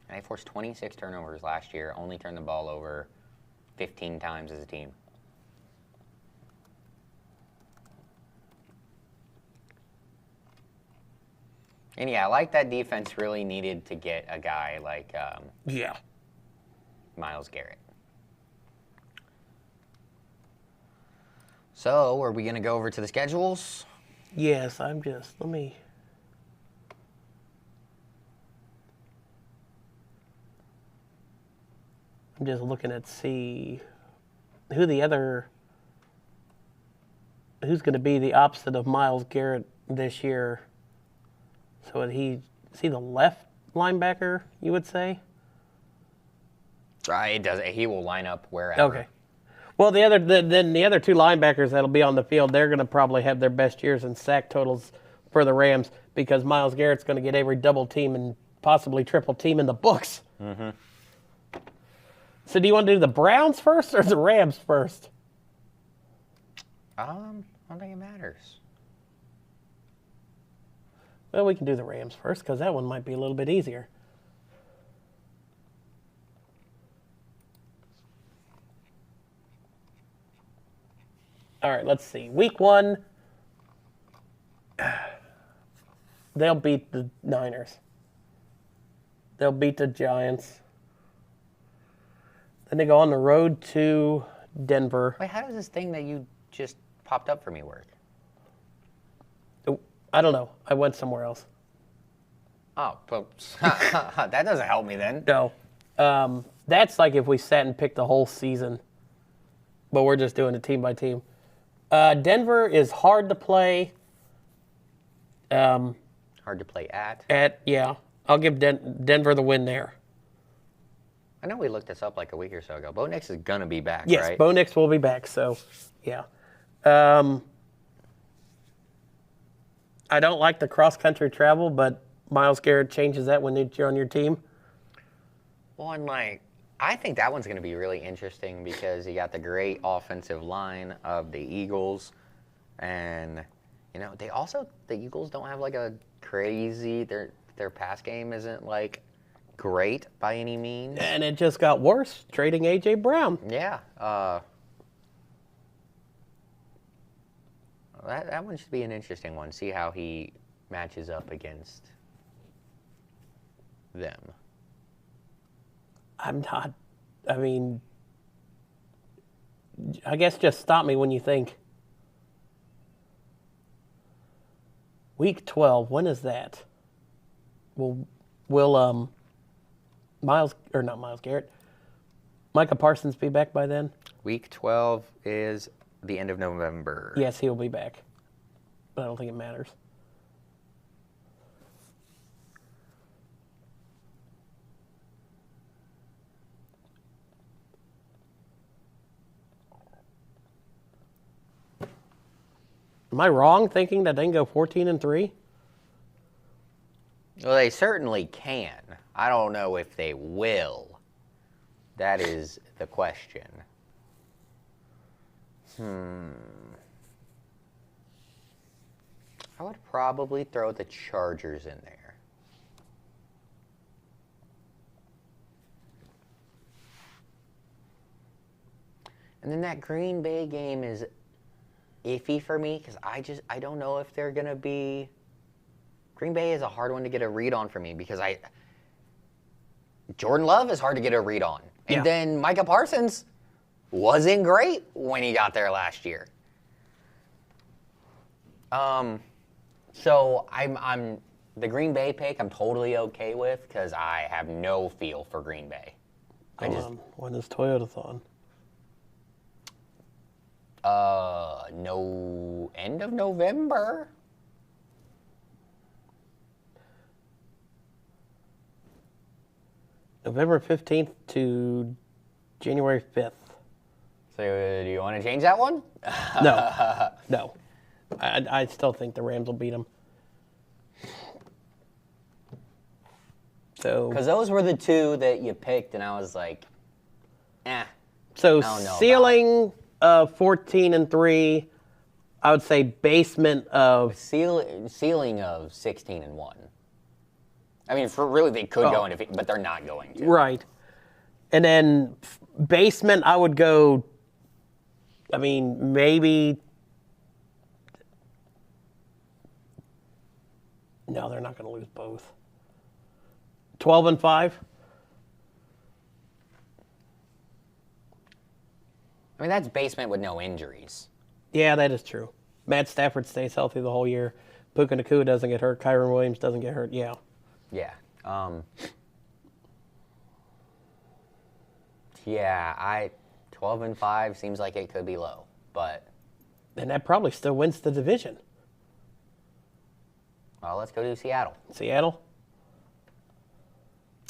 They forced 26 turnovers last year, only turned the ball over 15 times as a team. And yeah, I like that defense really needed to get a guy like Yeah. Myles Garrett. So, are we going to go over to the schedules? Yes, let me. I'm just looking at see who's going to be the opposite of Myles Garrett this year. So is he the left linebacker, you would say? It does. He will line up wherever. Okay. Well, the other two linebackers that'll be on the field, they're going to probably have their best years in sack totals for the Rams because Myles Garrett's going to get every double team and possibly triple team in the books. Mm-hmm. So do you want to do the Browns first or the Rams first? I don't think it matters. Well, we can do the Rams first because that one might be a little bit easier. All right, let's see. Week 1, they'll beat the Niners. They'll beat the Giants. Then they go on the road to Denver. Wait, how does this thing that you just popped up for me work? Oh, I don't know. I went somewhere else. Oh, that doesn't help me then. No. That's like if we sat and picked the whole season. But we're just doing it team by team. Denver is hard to play. Hard to play at. Yeah. I'll give Denver the win there. I know we looked this up like a week or so ago. Bo Nix is going to be back, yes, right? Yes, Bo Nix will be back, so, yeah. I don't like the cross-country travel, but Myles Garrett changes that when you're on your team. Well, and I think that one's going to be really interesting because you got the great offensive line of the Eagles. And, the Eagles don't have a crazy, their pass game isn't great by any means. And it just got worse, trading A.J. Brown. Yeah. That one should be an interesting one. See how he matches up against them. I guess just stop me when you think. Week 12, when is that? Will not Myles Garrett, Micah Parsons be back by then? Week 12 is the end of November. Yes, he'll be back. But I don't think it matters. Am I wrong thinking that they can go 14-3? Well, they certainly can. I don't know if they will. That is the question. I would probably throw the Chargers in there. And then that Green Bay game is iffy for me because I don't know if they're going to be... Green Bay is a hard one to get a read on for me because Jordan Love is hard to get a read on. And then Micah Parsons wasn't great when he got there last year. So I'm the Green Bay pick I'm totally okay with because I have no feel for Green Bay. When is Toyotathon? No, end of November. November 15th to January 5th. So do you want to change that one? No. No. I still think the Rams will beat them. So, Because those were the two that you picked, and I was like, so don't know ceiling of 14-3. I would say basement of ceiling of 16-1. I mean, for really, they could go into, but they're not going to. right. And then basement, I would go. I mean, maybe. No, they're not going to lose both. 12-5. I mean, that's basement with no injuries. Yeah, that is true. Matt Stafford stays healthy the whole year. Puka Nacua doesn't get hurt. Kyron Williams doesn't get hurt. Yeah. Yeah. Yeah, 12-5 seems like it could be low, but. And that probably still wins the division. Well, let's go do Seattle. Seattle?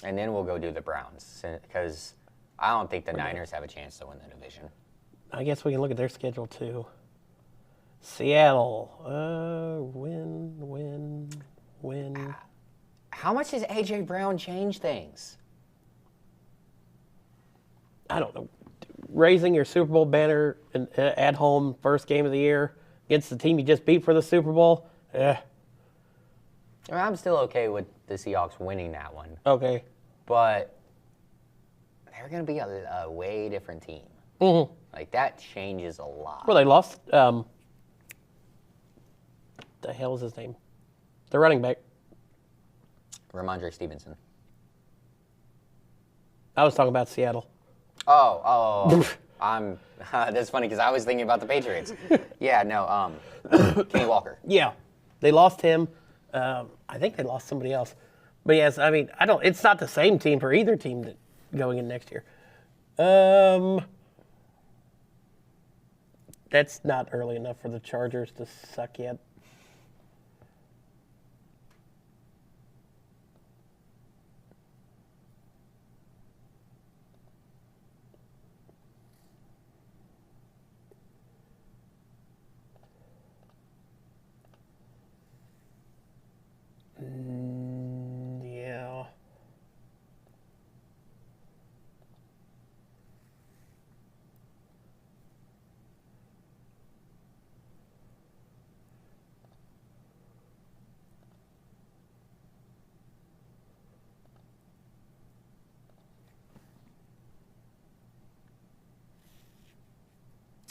And then we'll go do the Browns, because I don't think the Niners have a chance to win the division. I guess we can look at their schedule too. Seattle, win. How much does A.J. Brown change things? I don't know. Raising your Super Bowl banner at home, first game of the year, against the team you just beat for the Super Bowl, I mean, I'm still okay with the Seahawks winning that one, okay. but they're going to be a way different team. Mm-hmm. Like, that changes a lot. Well, they lost, the hell is his name? The running back. Ramondre Stevenson. I was talking about Seattle. Oh. That's funny because I was thinking about the Patriots. Yeah, no, Kenny Walker. Yeah, they lost him. I think they lost somebody else. But yes, I mean, it's not the same team for either team going in next year. That's not early enough for the Chargers to suck yet. Yeah.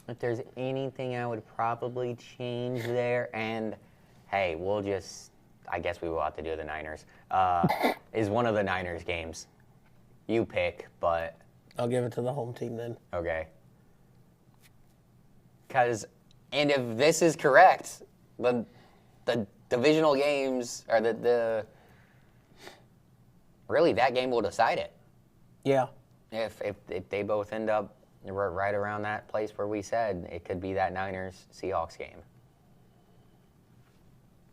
If there's anything I would probably change there, and hey, I guess we will have to do the Niners, is one of the Niners games. You pick, but. I'll give it to the home team then. Okay. And if this is correct, the divisional games, or really that game will decide it. Yeah. If they both end up right around that place where we said, it could be that Niners-Seahawks game.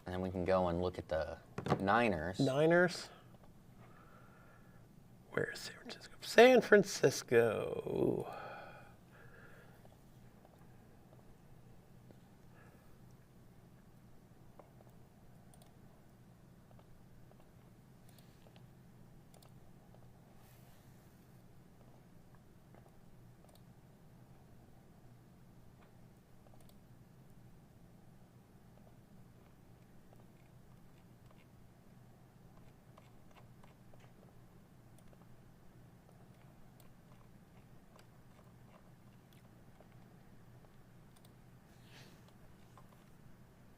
And then we can go and look at the Niners. Niners. Where is San Francisco? San Francisco.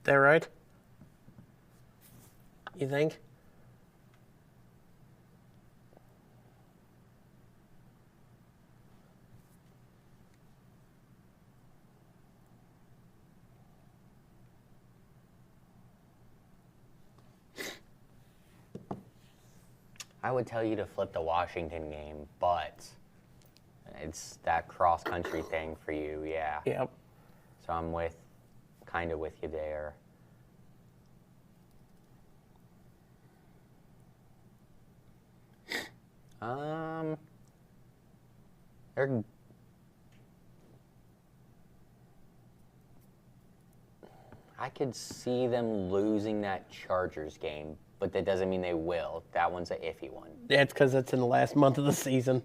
That right? You think? I would tell you to flip the Washington game, but it's that cross-country thing for you, yeah. Yep. So I'm kind of with you there. I could see them losing that Chargers game, but that doesn't mean they will. That one's an iffy one. Yeah, it's because it's in the last month of the season.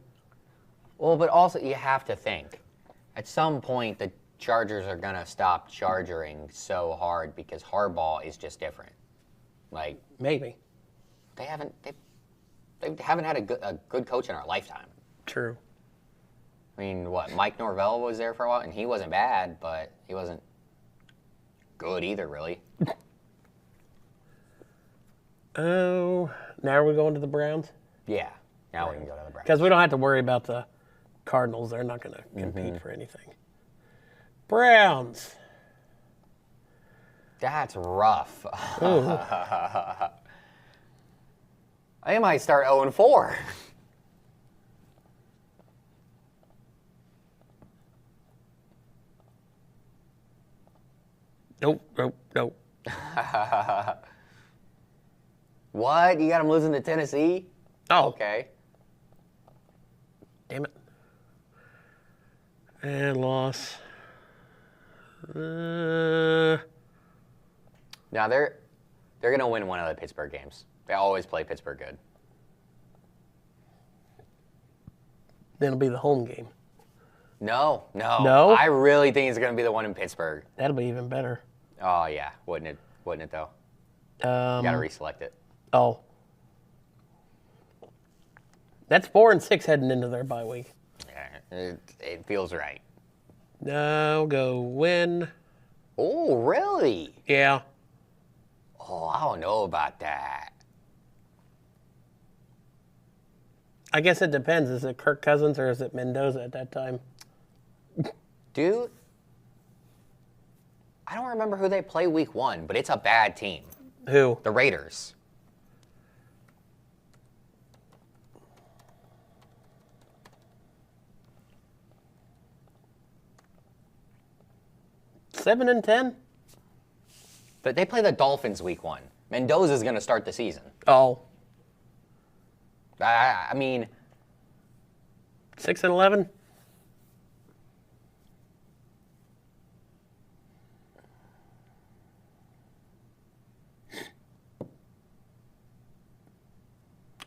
Well, but also you have to think, at some point the Chargers are gonna stop charging so hard because Harbaugh is just different. Like Maybe. they haven't had a good coach in our lifetime. True. I mean, what, Mike Norvell was there for a while, and he wasn't bad, but he wasn't good either, really. Oh, now we're going to the Browns? Yeah. Now we can go to the Browns. Because we don't have to worry about the Cardinals. They're not going to compete for anything. Browns. That's rough. Ooh. I might start 0-4. Nope. What? You got them losing to Tennessee? Oh, Okay. damn it. And loss. Now they're gonna win one of the Pittsburgh games. They always play Pittsburgh good. Then it'll be the home game. No. No? I really think it's gonna be the one in Pittsburgh. That'll be even better. Oh yeah, wouldn't it though? You gotta reselect it. Oh. That's 4 and 6 heading into their bye week. Yeah, it feels right. Now go win. Oh really? Yeah. Oh, I don't know about that. I guess it depends. Is it Kirk Cousins or is it Mendoza at that time? Dude, I don't remember who they play week 1, but it's a bad team. Who? The Raiders. Seven and 10? But they play the Dolphins week 1. Mendoza's going to start the season. Oh. I mean, 6 and 11?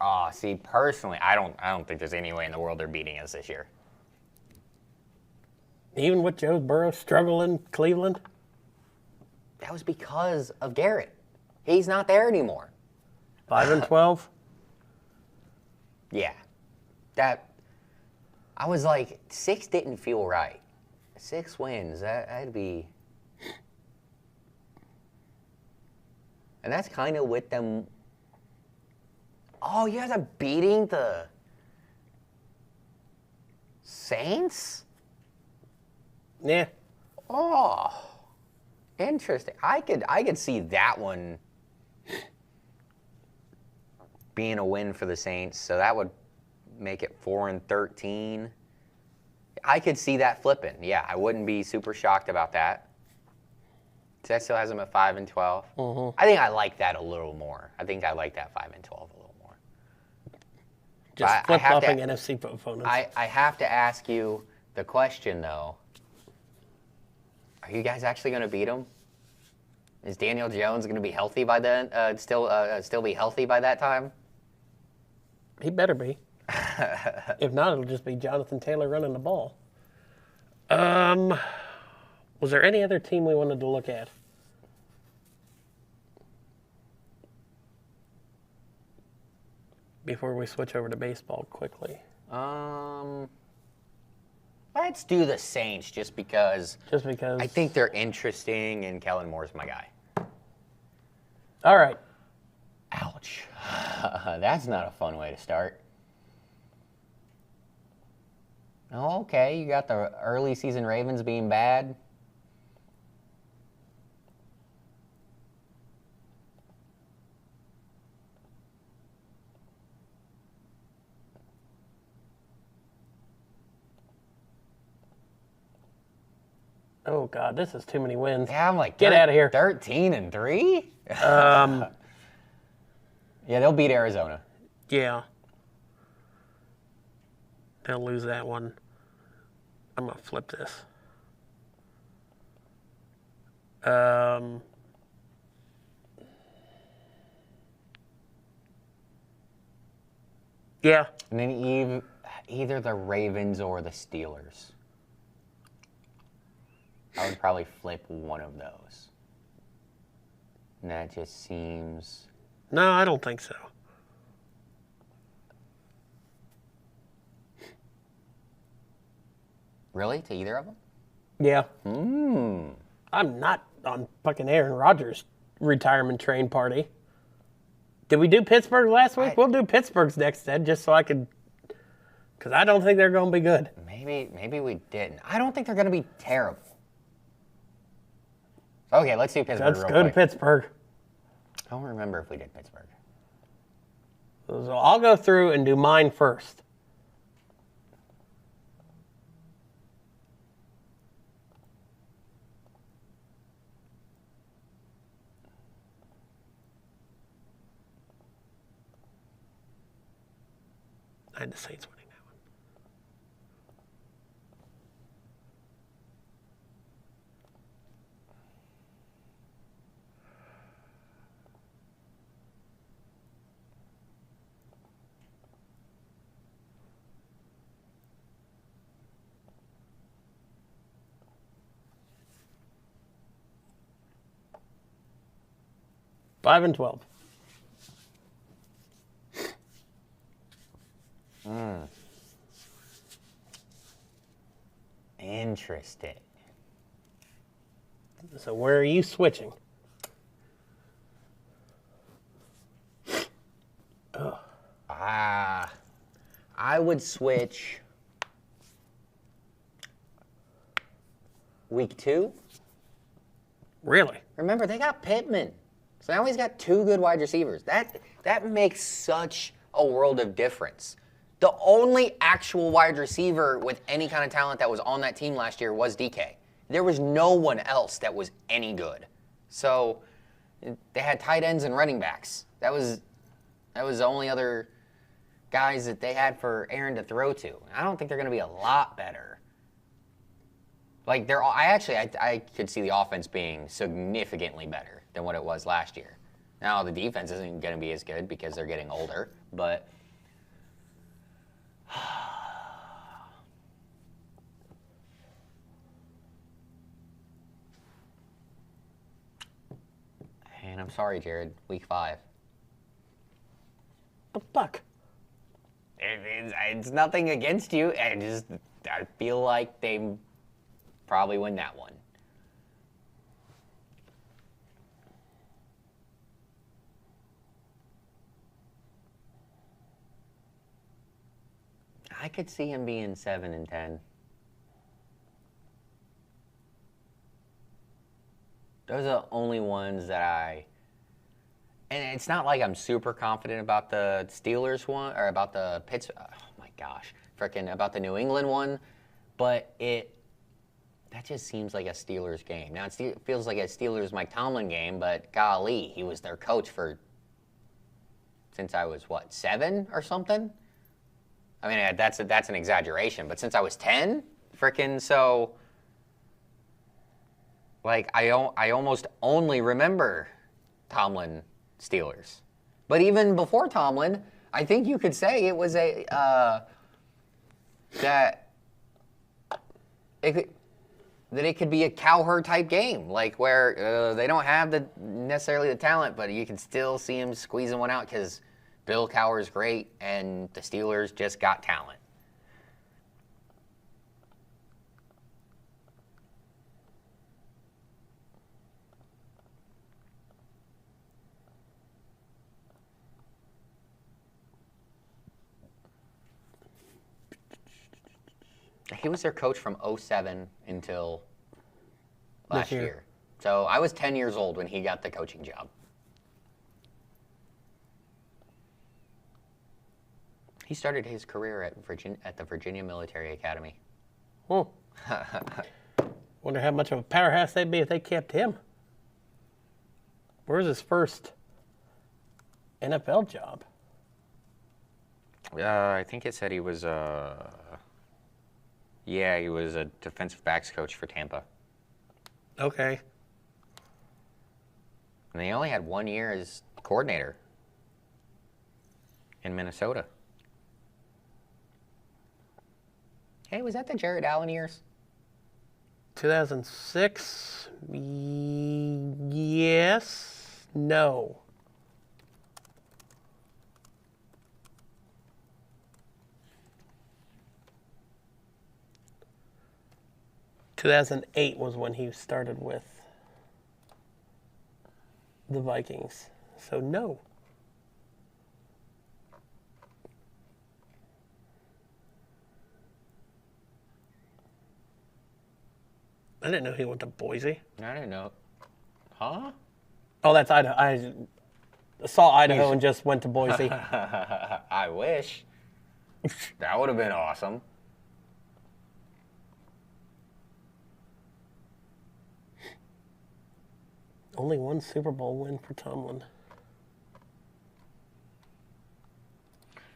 oh, see, personally, I don't think there's any way in the world they're beating us this year. Even with Joe Burrow struggling Cleveland? That was because of Garrett. He's not there anymore. 5 and 12? Yeah. I was like, 6 didn't feel right. 6 wins, that'd be... And that's kind of with them... Oh, you guys are beating the Saints? Yeah. Oh, interesting. I could see that one being a win for the Saints. So that would make it 4 and 13. I could see that flipping. Yeah, I wouldn't be super shocked about that. So that still has them at 5 and 12. I think I like that a little more. I think I like that 5 and 12 a little more. Just I have to- flip-flopping NFC opponents. I have to ask you the question though. Are you guys actually going to beat them? Is Daniel Jones going to be healthy by then? Still be healthy by that time? He better be. If not, it'll just be Jonathan Taylor running the ball. Was there any other team we wanted to look at? Before we switch over to baseball quickly. Let's do the Saints just because Just because. I think they're interesting and Kellen Moore's my guy. All right. Ouch. That's not a fun way to start. Oh, okay, you got the early season Ravens being bad. Oh, God, this is too many wins. Yeah, I'm like, Get outta here. 13 and 3? Um, Yeah, they'll beat Arizona. yeah. They'll lose that one. I'm going to flip this. Yeah. And then either the Ravens or the Steelers. I would probably flip one of those. And that just seems... No, I don't think so. Really? To either of them? Yeah. Hmm. I'm not on fucking Aaron Rodgers' retirement train party. Did we do Pittsburgh last week? We'll do Pittsburgh's next, Ed, just so I could... Because I don't think they're going to be good. Maybe we didn't. I don't think they're going to be terrible. Okay, let's do Pittsburgh Let's real go to quick. Pittsburgh. I don't remember if we did Pittsburgh. So I'll go through and do mine first. I had the Saints winning that one. Five and 12. Interesting. So where are you switching? I would switch week 2. Really? Remember, they got Pittman. So now he's got 2 good wide receivers. That makes such a world of difference. The only actual wide receiver with any kind of talent that was on that team last year was DK. There was no one else that was any good. So they had tight ends and running backs. That was the only other guys that they had for Aaron to throw to. I don't think they're going to be a lot better. Like I could see the offense being significantly better than what it was last year. Now the defense isn't going to be as good because they're getting older, but and I'm sorry, Jared, week 5. The fuck? It's nothing against you. I feel like they probably win that one. I could see him being 7 and 10. Those are the only ones that and it's not like I'm super confident about the Steelers one or about the Pittsburgh. Oh my gosh, about the New England one, but that just seems like a Steelers game. Now it feels like a Steelers Mike Tomlin game, but golly, he was their coach since I was 7 or something. I mean, that's an exaggeration, but since I was 10, so like I almost only remember Tomlin Steelers. But even before Tomlin, I think you could say it was that it could be a Cowherd type game, like where they don't have necessarily the talent, but you can still see them squeezing one out because Bill Cowher's great and the Steelers just got talent. He was their coach from 2007 until last year. So I was 10 years old when he got the coaching job. He started his career at the Virginia Military Academy. Wonder how much of a powerhouse they'd be if they kept him. Where's his first NFL job? I think it said he was Yeah, he was a defensive backs coach for Tampa. Okay. And they only had 1 year as coordinator in Minnesota. Hey, was that the Jared Allen years? 2006. Yes. No. ...2008 was when he started with the Vikings. So, no. I didn't know he went to Boise. I didn't know. Huh? Oh, that's Idaho. I saw Idaho and just went to Boise. I wish. That would have been awesome. Only one Super Bowl win for Tomlin.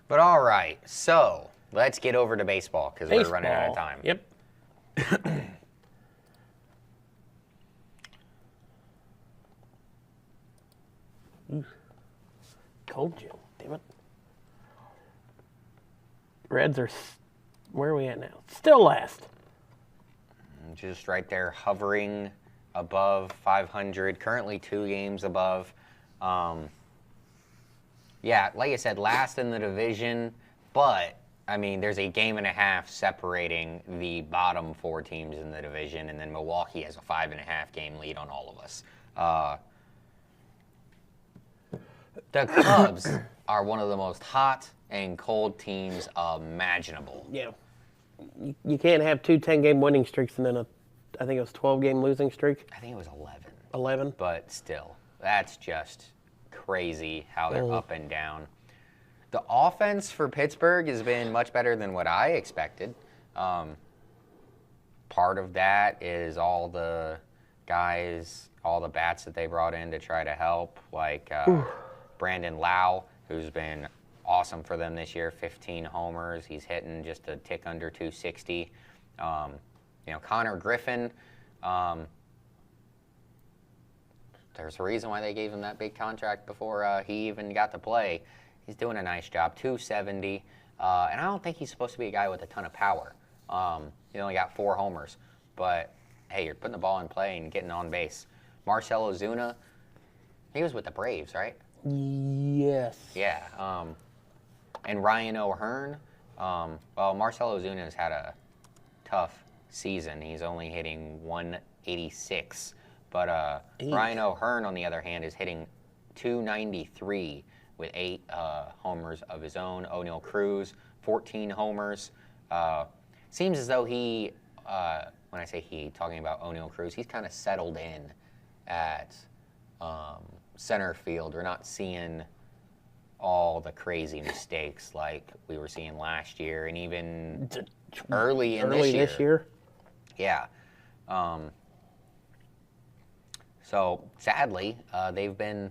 But all right, so let's get over to baseball because we're running out of time. Yep. Cold Jim, damn it. Reds are, where are we at now? Still last. Just right there, hovering above 500. Currently 2 games above. Yeah, like I said, last in the division, but I mean, there's a game and a half separating the bottom 4 teams in the division, and then Milwaukee has a 5.5 game lead on all of us. The Cubs are one of the most hot and cold teams imaginable. Yeah. You can't have 2 10-game winning streaks and then I think it was 12-game losing streak. I think it was 11. 11. But still, that's just crazy how they're up and down. The offense for Pittsburgh has been much better than what I expected. Part of that is all the guys, all the bats that they brought in to try to help, like Brandon Lau, who's been awesome for them this year, 15 homers. He's hitting just a tick under 260. Connor Griffin, there's a reason why they gave him that big contract before he even got to play. He's doing a nice job, 270. And I don't think he's supposed to be a guy with a ton of power. He only got 4 homers. But, hey, you're putting the ball in play and getting on base. Marcell Ozuna, he was with the Braves, right? Yes. Yeah. And Ryan O'Hearn, Marcell Ozuna has had a tough season. He's only hitting 186. But Ryan O'Hearn, on the other hand, is hitting 293 with 8 homers of his own. O'Neal Cruz, 14 homers. Seems as though he, when I say he, talking about O'Neal Cruz, he's kind of settled in at center field. We're not seeing all the crazy mistakes like we were seeing last year and even early this year. Yeah. So sadly, they've been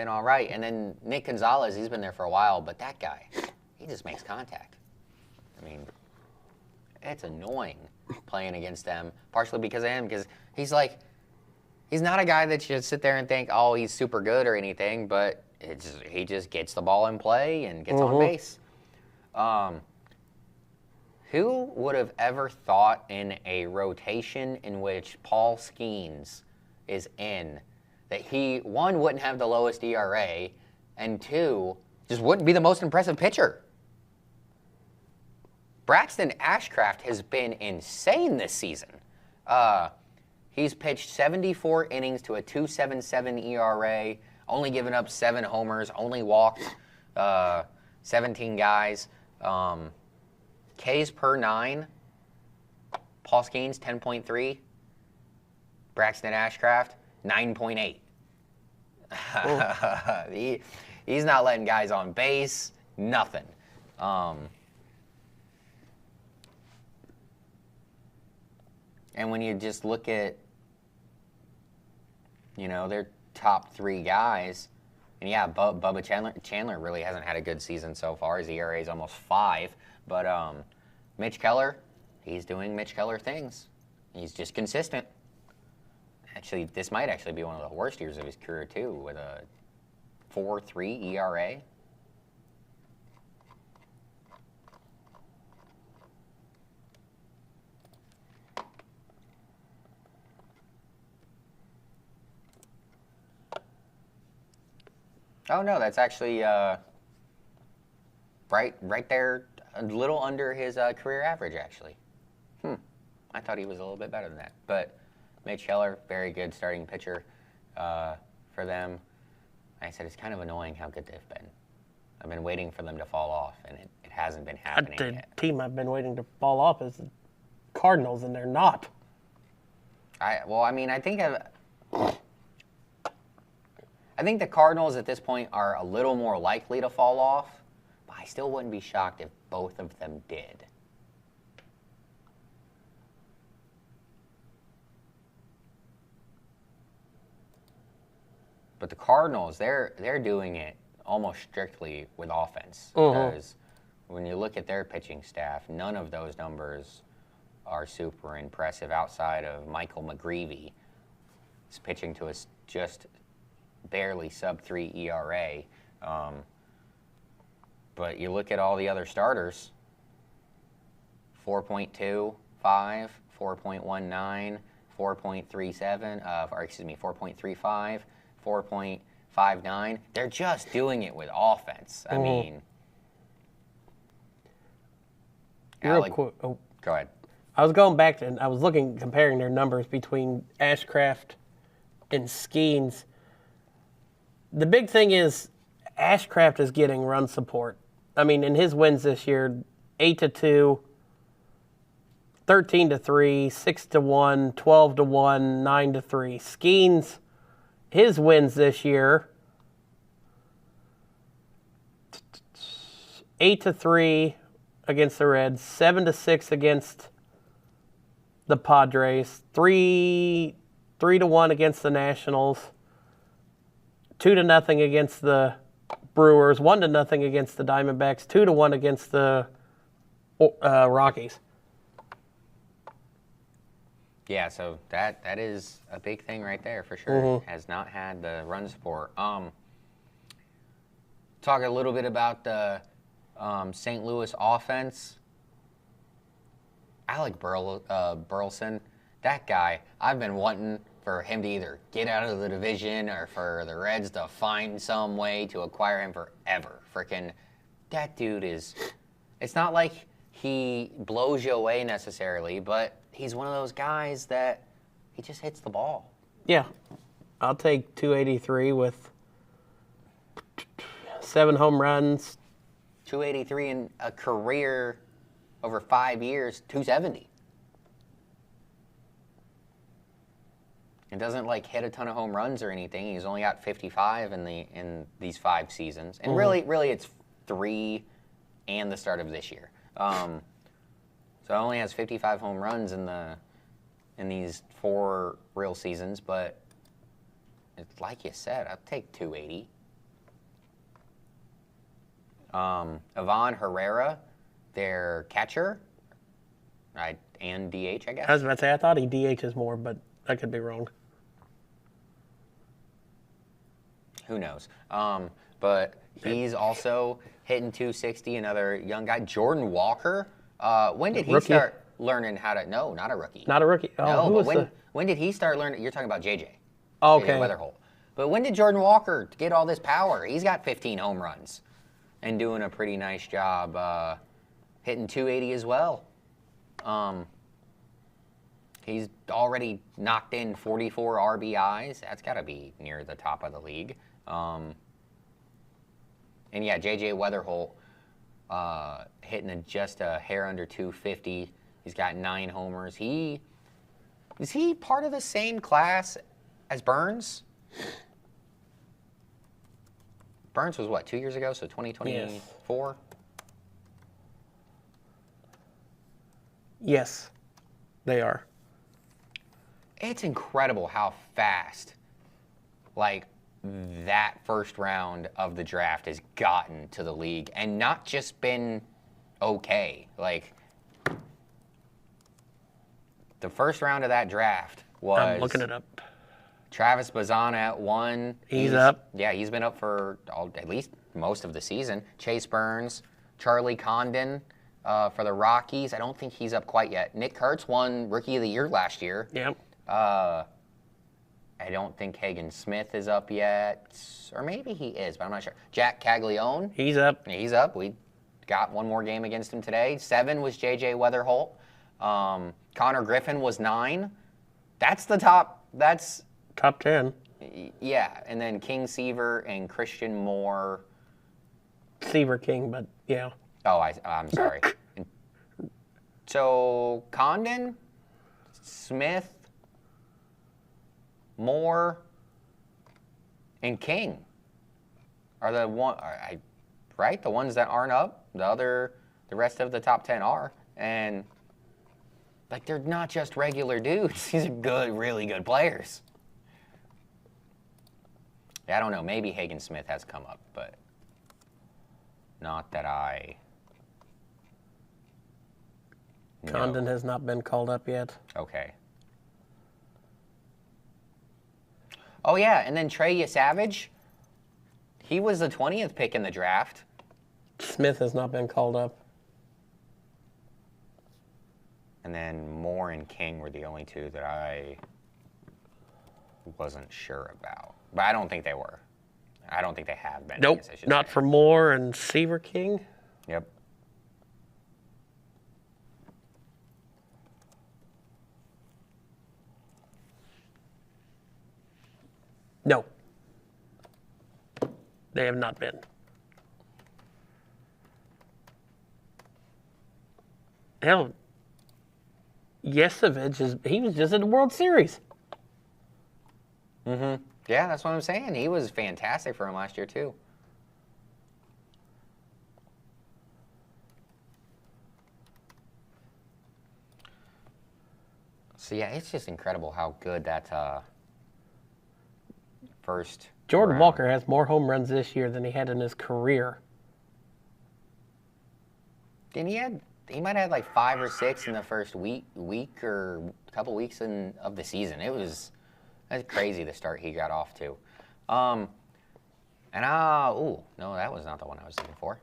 all right. And then Nick Gonzalez, he's been there for a while, but that guy, he just makes contact. I mean, it's annoying playing against them, partially because of him, because he's not a guy that you just sit there and think, oh, he's super good or anything, but he just gets the ball in play and gets on base. Who would have ever thought in a rotation in which Paul Skeens is in that he, 1, wouldn't have the lowest ERA, and 2, just wouldn't be the most impressive pitcher? Braxton Ashcraft has been insane this season. He's pitched 74 innings to a 2.77 ERA, only given up 7 homers, only walked 17 guys. Ks per 9, Paul Skeens 10.3, Braxton Ashcraft 9.8. He's not letting guys on base, nothing. And when you just look at, their top 3 guys, and yeah, Bubba Chandler really hasn't had a good season so far. His ERA is almost 5, but Mitch Keller, he's doing Mitch Keller things. He's just consistent. Actually, this might actually be one of the worst years of his career, too, with a 4.3 ERA. Oh, no, that's actually right there, a little under his career average, actually. I thought he was a little bit better than that. But Mitch Keller, very good starting pitcher for them. Like I said, it's kind of annoying how good they've been. I've been waiting for them to fall off, and it hasn't been happening The yet. team I've been waiting to fall off is the Cardinals, and they're not. I think the Cardinals at this point are a little more likely to fall off, but I still wouldn't be shocked if both of them did. But the Cardinals, they're doing it almost strictly with offense. Because when you look at their pitching staff, none of those numbers are super impressive outside of Michael McGreevy. He's pitching to us just barely sub-3 ERA. But you look at all the other starters, 4.25, 4.19, 4.37, 4.35, 4.59. They're just doing it with offense. I mean, Real quick. Oh, go ahead. I was going back and I was comparing their numbers between Ashcraft and Skeens. The big thing is Ashcraft is getting run support. I mean, in his wins this year, 8-2, 13-3, 6-1, 12-1, 9-3. Skeens, his wins this year, 8-3 against the Reds, 7-6 against the Padres, 3-1 against the Nationals, 2-0 against the Brewers, 1-0 against the Diamondbacks, 2-1 against the Rockies. Yeah, so that is a big thing right there for sure. Has not had the run support. Talk a little bit about the St. Louis offense. Alec Burleson, that guy, I've been wanting for him to either get out of the division or for the Reds to find some way to acquire him forever. Freaking, that dude is, it's not like he blows you away necessarily, but he's one of those guys that he just hits the ball. Yeah. I'll take 283 with 7 home runs. 283 in a career over 5 years, 270. It doesn't like hit a ton of home runs or anything. He's only got 55 in these 5 seasons, and really it's 3 and the start of this year. So it only has 55 home runs in these 4 real seasons, but it's like you said, I'll take 280. Ivan Herrera, their catcher, and DH, I guess. I was about to say, I thought he DHs more, but I could be wrong. Who knows? But he's also hitting 260, another young guy. Jordan Walker, when did he Rookie? start learning how to, no, not a rookie. Not a rookie. Oh, No, who but was when did he start learning, you're talking about JJ. Oh, JJ okay. Weatherholt. But when did Jordan Walker get all this power? He's got 15 home runs and doing a pretty nice job hitting 280 as well. He's already knocked in 44 RBIs. That's got to be near the top of the league. And yeah, JJ Weatherholt hitting just a hair under 250. He's got 9 homers. Is he part of the same class as Burns? Burns was what, 2 years ago? So 2024? Yes, they are. It's incredible how fast, like, that first round of the draft has gotten to the league and not just been okay. Like, the first round of that draft was I'm looking it up. Travis Bazan at 1. He's up. Yeah, he's been up for at least most of the season. Chase Burns, Charlie Condon for the Rockies. I don't think he's up quite yet. Nick Kurtz won Rookie of the Year last year. Yep. I don't think Hagen Smith is up yet. Or maybe he is, but I'm not sure. Jack Caglione. He's up. He's up. We got one more game against him today. 7 was J.J. Weatherholt. Connor Griffin was 9. That's the top. That's Top 10. yeah. And then King Seaver and Christian Moore. Seaver King, but yeah. Oh, I'm sorry. So Condon, Smith, Moore, and King are the right? The ones that aren't up. The rest of the top 10 are, and like they're not just regular dudes. These are good, really good players. Yeah, I don't know. Maybe Hagen Smith has come up, but not that I. Condon has not been called up yet. Okay. Oh, yeah, and then Trey Savage. He was the 20th pick in the draft. Smith has not been called up. And then Moore and King were the only two that I wasn't sure about. But I don't think they were. I don't think they have been. I Nope, guess I should not say. for Moore and Seaver King. Yep. No. They have not been. Hell, Yesevich he was just in the World Series. Mm-hmm. Yeah, that's what I'm saying. He was fantastic for him last year, too. So, yeah, it's just incredible how good that first Jordan round. Walker has more home runs this year than he had in his career. And he might have had like 5 or 6 in the first week or a couple weeks of the season. That's crazy the start he got off to. No, that was not the one I was looking for.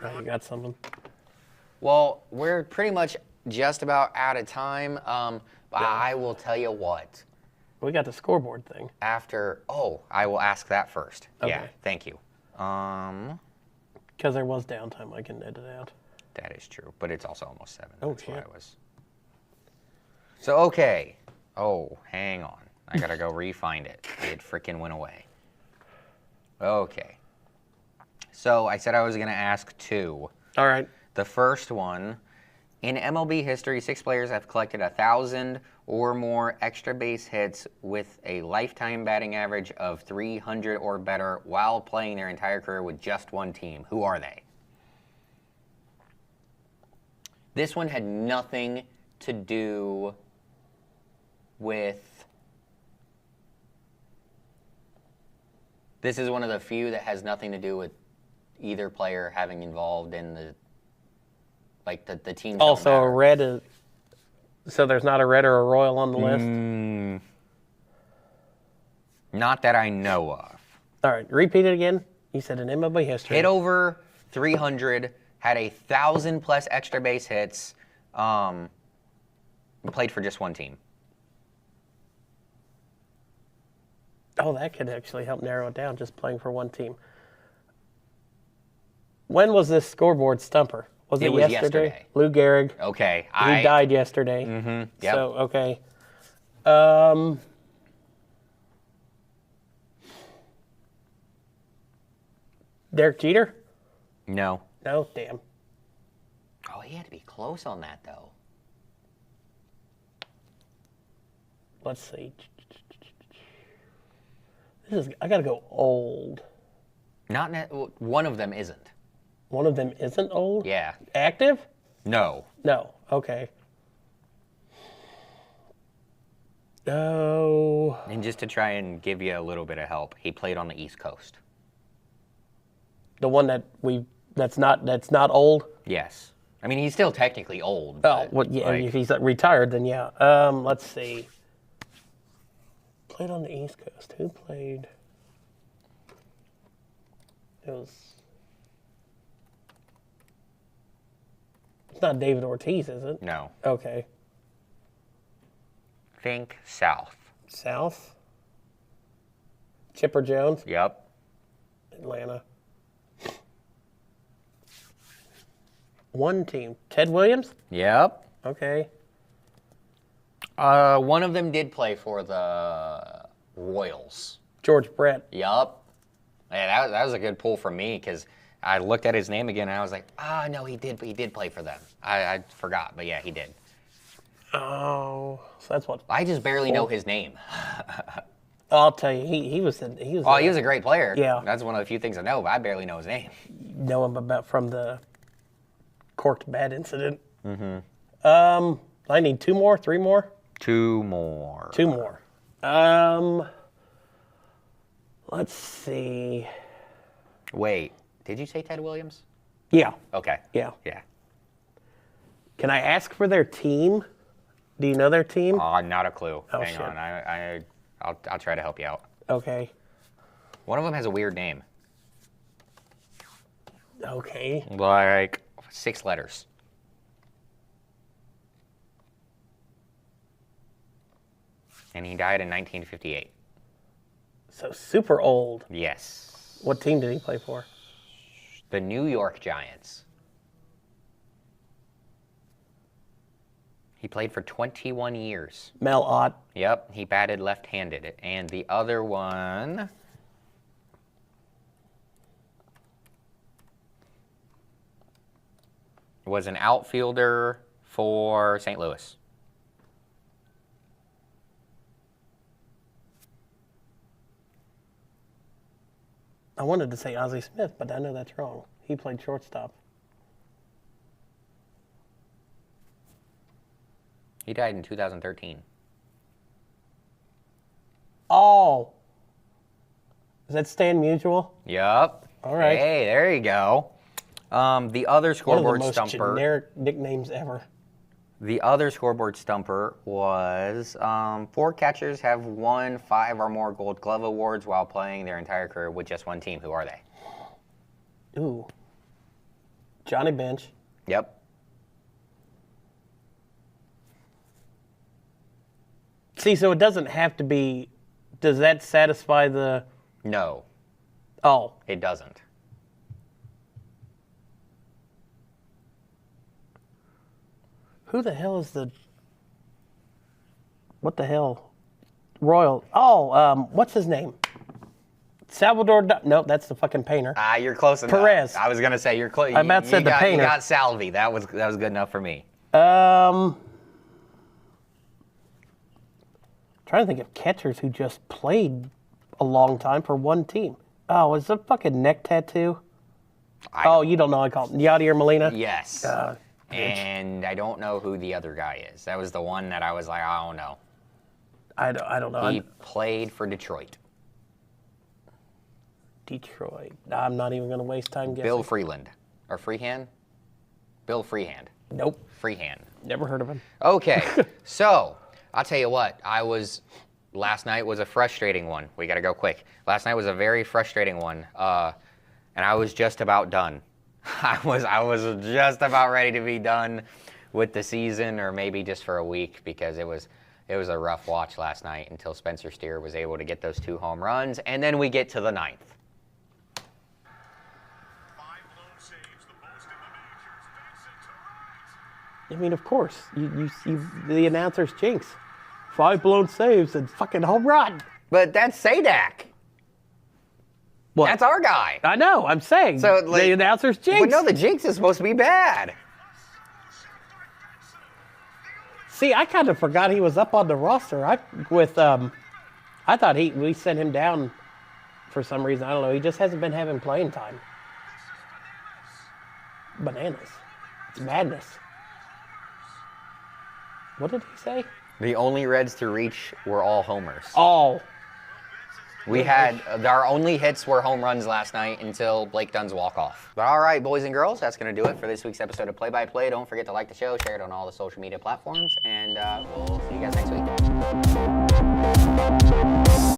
Oh, you got something. Well, we're pretty much just about out of time. But I will tell you what. We got the scoreboard thing. I will ask that first. Yeah, Okay. thank you. Because there was downtime, I can edit out. That is true, but it's also almost 7. Oh, That's why shit. I was. So, okay. Oh, hang on. I gotta go re-find it. It freaking went away. Okay. So, I said I was gonna ask 2. All right. The first one, in MLB history, 6 players have collected 1,000 or more extra base hits with a lifetime batting average of 300 or better while playing their entire career with just one team. Who are they? This one had nothing to do with... This is one of the few that has nothing to do with either player having involved in the teams. Also, don't a matter. red is. So there's not a red or a royal on the list? Not that I know of. All right. Repeat it again. You said in MLB history. Hit over 300, had 1,000 plus extra base hits, played for just one team. Oh, that could actually help narrow it down, just playing for one team. When was this scoreboard stumper? Was it, It was yesterday? yesterday. Lou Gehrig. Okay. He died yesterday. Mm-hmm. Yep. So, okay. Derek Jeter? No. No? Damn. Oh, he had to be close on that, though. Let's see. I got to go old. One of them isn't. One of them isn't old? Yeah. Active? No. No. Okay. Oh, And just to try and give you a little bit of help, he played on the East Coast. the one that's not old. Yes. I mean, he's still technically old. Oh, but, well, yeah. like, If he's retired, then yeah. Let's see. Played on the East Coast. Who played? It was. It's not David Ortiz, is it? no. Okay. Think South. South. Chipper Jones, Yep. Atlanta. One team. Ted Williams? Yep. Okay. One of them did play for the Royals. George Brett. Yup. Yeah, that was a good pull from me because I looked at his name again and I was like, no, he did play for them. I forgot, but yeah, he did. Oh, so that's what. I just barely know his name. I'll tell you, he was. Oh, he was a great player. Yeah. That's one of the few things I know, but I barely know his name. know him about from the corked bat incident. Mm-hmm. I need 2 more, 3 more, 2 more. 2 more. Let's see. Wait, did you say Ted Williams? Yeah, Okay. yeah. Yeah. Can I ask for their team? Do you know their team? Not a clue. Oh, Hang shit. on. I'll try to help you out. Okay. One of them has a weird name. Okay. Like 6 letters. And he died in 1958. So super old. Yes. What team did he play for? The New York Giants. He played for 21 years. Mel Ott. Yep, he batted left-handed. And the other one was an outfielder for St. Louis. I wanted to say Ozzie Smith, but I know that's wrong. He played shortstop. He died in 2013. Oh. Is that Stan Musial? Yep. All right. Hey, there you go. The other One of scoreboard the most stumper. generic nicknames ever. The other scoreboard stumper was 4 catchers have won 5 or more Gold Glove awards while playing their entire career with just one team. Who are they? Ooh. Johnny Bench. Yep. See, so it doesn't have to be. Does that satisfy the? No, Oh, it doesn't. who the hell is the? What the hell? Royal. Oh, what's his name? Salvador. No, that's the fucking painter. You're close enough. Perez. I was gonna say you're close. I about said the painter. You got Salvi. That was good enough for me. Trying to think of catchers who just played a long time for one team. Oh, is the fucking neck tattoo? You don't know. I call it Yadier Molina. Yes. And I don't know who the other guy is. That was the one that I was like, I don't know. I don't know. He played for Detroit. Detroit. I'm not even going to waste time guessing. Bill Freeland. Or Freehand? Bill Freehand. Nope. Freehand. Never heard of him. Okay, so I'll tell you what. Last night was a frustrating one. We got to go quick. Last night was a very frustrating one, and I was just about done. I was just about ready to be done with the season, or maybe just for a week, because it was a rough watch last night until Spencer Steer was able to get those 2 home runs, and then we get to the 9th. 5 blown saves, the most in the majors. Benson to right. I mean, of course. You see the announcers jinx. 5 blown saves and fucking home run. But that's Sadak. What? That's our guy. I know. I'm saying. So, the like, announcers jinx. But no, the jinx is supposed to be bad. See, I kind of forgot he was up on the roster. I thought we sent him down for some reason. I don't know. He just hasn't been having playing time. Bananas. It's madness. What did he say? The only Reds to reach were all homers. Oh. We had our only hits were home runs last night until Blake Dunn's walk-off. But all right, boys and girls, that's going to do it for this week's episode of Play by Play. Don't forget to like the show, share it on all the social media platforms, and we'll see you guys next week.